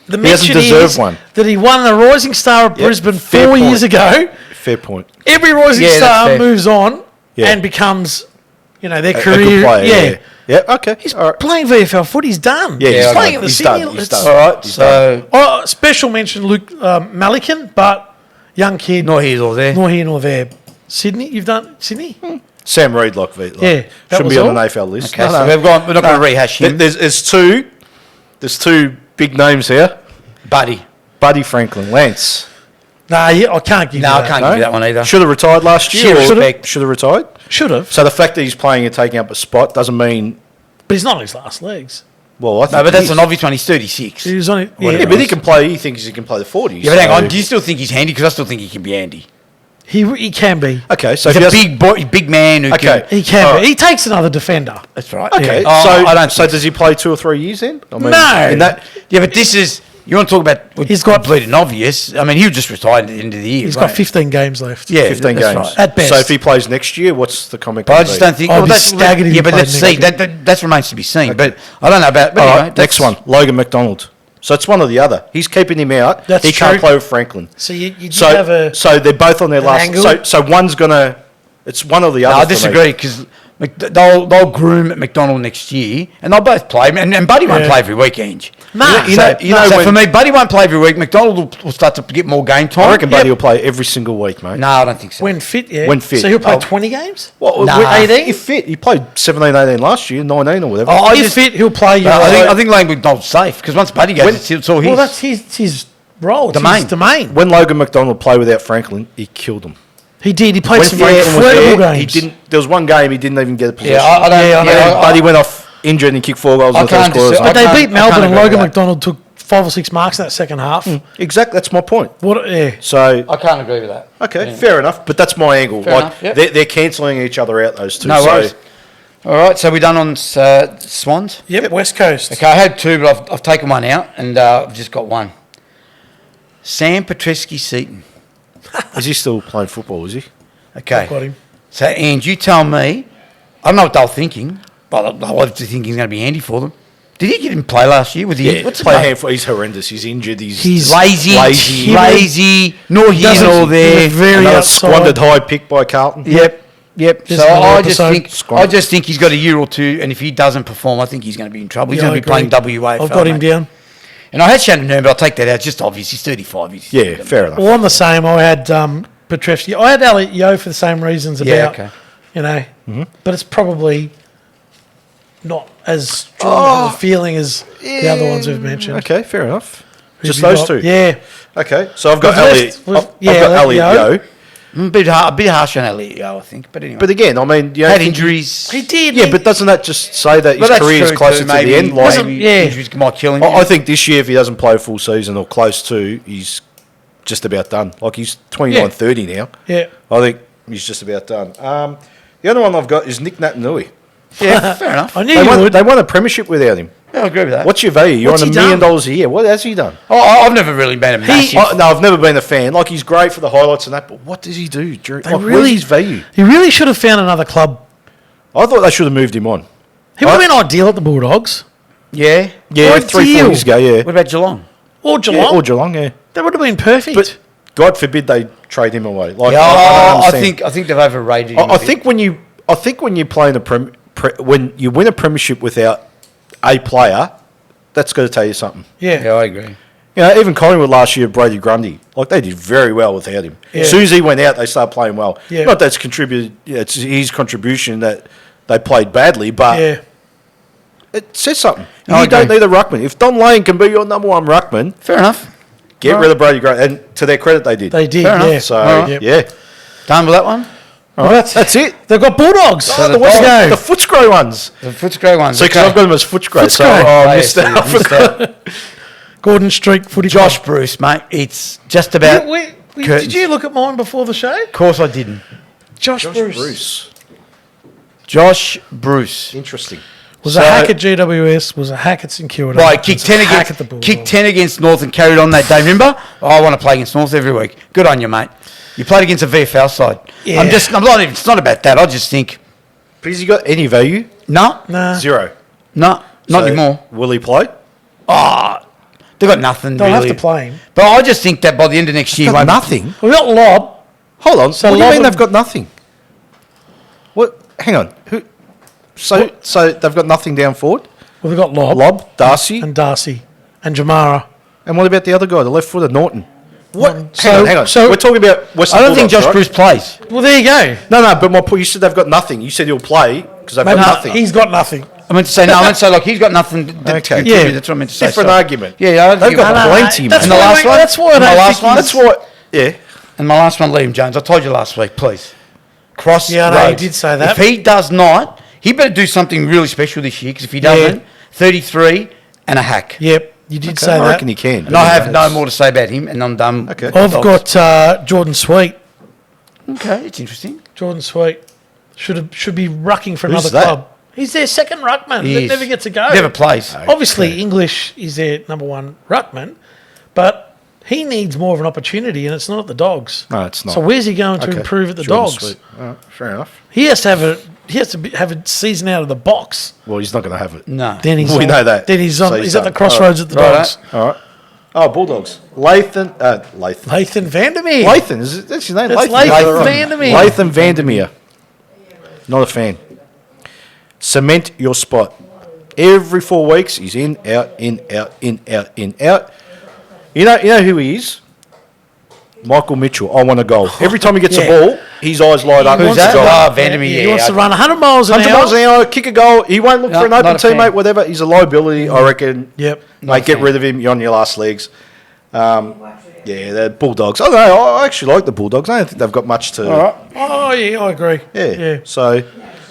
The He hasn't mention deserved is one. that he won the Rising Star at Yep, Brisbane fair 4 point. years ago. Fair point. Every Rising Yeah, that's Star fair. moves on Yeah. and becomes, their A career. good player. yeah. Yeah. Okay. He's All right. playing VFL footy. He's done. Yeah, he's he's playing done. at the He's Sydney. done. He's it's- done. All right, He's so Oh, special mention Luke Malikan, but young kid, nor here nor there. nor here nor there. Sydney, you've done Sydney? Sam Reid, like Yeah, that shouldn't was be on all. an AFL list. Okay, so we're not going to rehash him. There's two big names here. Buddy. Buddy Franklin, Lance. Nah, I can't give No, you I that. can't give you that one either. Should have retired last year. Should've. Should have retired. Should have, So the fact that he's playing and taking up a spot doesn't mean. but he's not on his last legs. Well, I think No, but he that's is. an obvious one. He's 36. He was on it. Yeah, but he can play. He thinks he can play the 40s. Yeah, but hang so- on. Do you still think he's handy? Because I still think he can be handy. He can be. Okay, so He's if a he has- big boy, big man who Okay. can. He can All be. right. He takes another defender. That's right. Okay, Yeah. so I don't. so does he play 2 or 3 years then? I mean, No. in that Yeah, but this is You want to talk about He's got- complete and obvious? I mean, he'll just retire at the end of the year. He's won't got 15 games left. he? Yeah, 15 that's games. right. At best. So if he plays next year, what's the comment? But I gonna just be? don't think. I'd be that's, staggered if yeah, he but played let's next see. year. That remains to be seen. But I don't know about. All Anyway, right, next one, Logan McDonald. So it's one or the other. He's keeping him out. That's he can't true. play with Franklin. So you do So have a... so they're both on their last. angle? So one's gonna. It's one or the other. No, I for me. disagree because they'll groom at McDonald next year, and they'll both play. And Buddy won't Yeah. play every weekend. Nah. You know so when- for me, Buddy won't play every week. McDonald will start to get more game time. I reckon Buddy will play every single week, mate. No, I don't think so. When fit, yeah. When fit. So he'll play Oh. 20 games? Well, Nah. 18? If fit, he played 17, 18 last year, 19 or whatever. Oh, I If just fit, he'll play you. I think Lane McDonald's safe because once Buddy goes, it's all his. Well, that's his role. It's Domain. his domain. When Logan McDonald played without Franklin, he killed him. He did. He played When some Franklin was incredible there, he games. didn't. There was one game he didn't even get a possession. yeah, I don't. Yeah, I Yeah, know. Buddy went off injured and he kicked 4 goals in the first can't quarter. dis- But they I beat can't Melbourne and agree with Logan that. McDonald took 5 or 6 marks in that second half. Exactly, that's my point. What? Yeah. So I can't agree with that. okay, Yeah. fair enough. But that's my angle. Fair like enough, yep. they're cancelling each other out. Those two. No so worries. All right, so we're done on Swans. Yep, West Coast. Okay, I had two, but I've taken one out, and I've just got one. Sam Petreski-Seaton. is he still playing football? Is he? Okay. Got him. So, and you tell me, I don't know what they were thinking, but I obviously think he's going to be handy for them. Did he get him play last year? Was he? Yeah, What's the play name? handful. He's horrendous. He's injured. He's Lazy, nor here Doesn't- nor there. he's very Another outside. squandered high pick by Carlton. Yep. Just So another I episode. just think he's got a year or two, and if he doesn't perform, I think he's going to be in trouble. He's Yeah, going I to be playing agree. WA. I've got him down. And I had Shannon Hearn, but I'll take that out. It's just obvious. He's 35. Yeah, fair enough. Well, I'm the same. I had Petrevsky. I had Elliot Yeo for the same reasons about, Yeah, okay. you know, but it's probably not as strong of a feeling as the other ones we've mentioned. Okay, fair enough. Who've Just you those got? two. Yeah. Okay, so I've got We've Elliot. left- we've- I've yeah, got Elliot Yeo. Yeo. A bit harsh on Elliot, Yeo, I think. But anyway. But again, I mean, you had know, injuries. He did. yeah, but doesn't that just say that his Well, that's career is true closer too, to maybe, the end? Like, Doesn't- yeah. Injuries might kill him. I think this year, if he doesn't play a full season or close to, he's just about done. Like, he's 29, Yeah. 30 now. Yeah. I think he's just about done. The other one I've got is Nick Natanui. yeah, fair enough. I knew They you won, would. they won a premiership without him. Yeah, I agree with that. What's your value? You're What's on he $1 million done? a year. What has he done? I've never really been a massive. No, I've never been a fan. Like, he's great for the highlights and that, but what does he do? During, They like, where's really- his value? He really should have found another club. I thought they should have moved him on. He would have been ideal at the Bulldogs Yeah. Yeah, What 3-4 deal? years ago, yeah. What about Geelong? or Yeah, Geelong. or Geelong, yeah. That would have been perfect. But God forbid they trade him away. Like, Yeah, I don't I understand. think they've overrated him. I think when you play in when you win a premiership without a player, that's got to tell you something. yeah. Yeah, I agree. You know, even Collingwood last year, Brady Grundy, like they did very well without him. Yeah. As soon as he went out, they started playing well. Yeah. Not that's contributed. It's his contribution that they played badly, but Yeah. it says something. I You don't agree. need a ruckman. If Don Lane can be your number one ruckman, Fair enough. get Right. rid of Brady Grundy. And to their credit, they did. They did, Fair enough. yeah. So Alright. yeah, Done with that one? Well, that's it. They've got Bulldogs. So the Let's Dogs- go. The Footscray ones. The Footscray ones. So, because I've got them as Footscray, so Footscray. I Oh, missed yes, that. you I missed forgot. that. Gordon Street Footy Josh Club. Bruce, mate. It's just about. Did curtains. you look at mine before the show? Of course I didn't. Josh, Josh Bruce. Bruce. Josh Bruce. Interesting. Was So- a hack at GWS, was a hack at St Kilda. Right, kicked was a 10 hack against at the Bulldogs. kicked 10 against North and carried on that day. Remember? Oh, I want to play against North every week. Good on you, mate. You played against a VFL side. Yeah. I'm not even, it's not about that. I just think, But has he got any value? no, Nah. Zero. no, not So, anymore. Will he play? They've got nothing They'll really. have to play him. But I just think that by the end of next year, Got won't- nothing. We've got Lob. Hold on. So what do you mean Lob- they've got nothing? What? Hang on. Who? So they've got nothing down forward. Well, they've got Lob. Lob, Darcy, And Darcy. And Jamara. and what about the other guy, the left footer, Norton? What? So- hang on. so- We're talking about Western I don't think Bulldogs, Josh right? Bruce plays. Well, there you go. No, but my point. You said they've got nothing. You said he'll play because they've Mate, got no, nothing. he's got nothing. I meant to say no. I meant to say like he's got nothing. To Okay. contribute. Yeah. That's what I meant to say. Different sorry. argument. Yeah, I don't They've think got about plenty, That's And the why last we- one. That's why I And the don't last think one. That's what. Yeah. And my last one, Liam Jones. I told you last week. Please, cross. Yeah, I know, you roads. did say that. If he does not, he better do something really special this year. Because if he doesn't, 33 and a hack. Yep, you did say I that. reckon he can. And I have no more to say about him. And I'm done. Okay. with I've Dogs. got Jordan Sweet. Okay, it's interesting. Jordan Sweet should be rucking for Who's another that? club. He's their second ruckman He that is. never gets a go. Never plays. Obviously, English is their number one ruckman, but he needs more of an opportunity, and it's not at the Dogs. No, it's not. So where's he going to Okay. improve at the Short and Dogs? sweet. All right, fair enough. He has to have a season out of the box. Well, he's not going to have it. No. Then he's We on- know that. Then he's So on. he's He's at the done. crossroads at the Right. Dogs. All right. Oh, Bulldogs. Lathan. Lathan Vandermeer. Lathan, that's his name? That's Lathan Vandermeer. Lathan Vandermeer. Not a fan. Cement your spot. Every 4 weeks, he's in, out, in, out, in, out, in, out. You know who he is? Michael Mitchell. I want a goal. Every time he gets Yeah. a ball, his eyes light up. He Who's wants that? to run- Vandermeer. He wants to run 100 miles an 100 hour. miles an hour, kick a goal. He won't look No, for an open not a fan. teammate, whatever. He's a liability, I reckon. Yep. Mate, get rid of him. You're on your last legs. Yeah, the Bulldogs. I don't know. I actually like the Bulldogs. I don't think they've got much to. All right. Oh, yeah, I agree. Yeah. So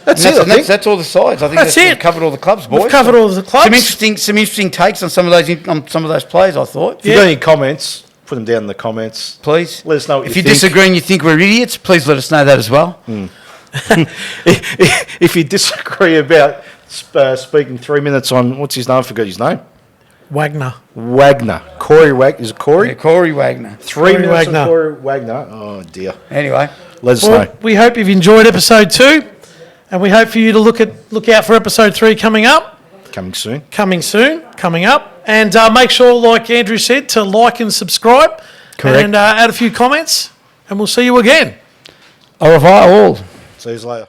that's And it. I think. that's all the sides. I think That's we've it. covered all the clubs, boys. We've covered all the clubs. Some interesting takes on some of those players. I thought. If you've got any comments, put them down in the comments. Please Let us know what if you you think. disagree and you think we're idiots. Please let us know that as well. If you disagree about speaking 3 minutes on what's his name, I forgot his name. Wagner. Wagner. Corey Wagner. Is it Corey? Yeah, Corey Wagner. 3 Corey minutes Wagner. on Corey Wagner. Oh dear. Anyway, Let us Well, know. we hope you've enjoyed episode 2, and we hope for you to look out for episode 3 coming up. Coming soon. Coming up. And make sure, like Andrew said, to like and subscribe. Correct. And add a few comments, and we'll see you again. au revoir all. See you later.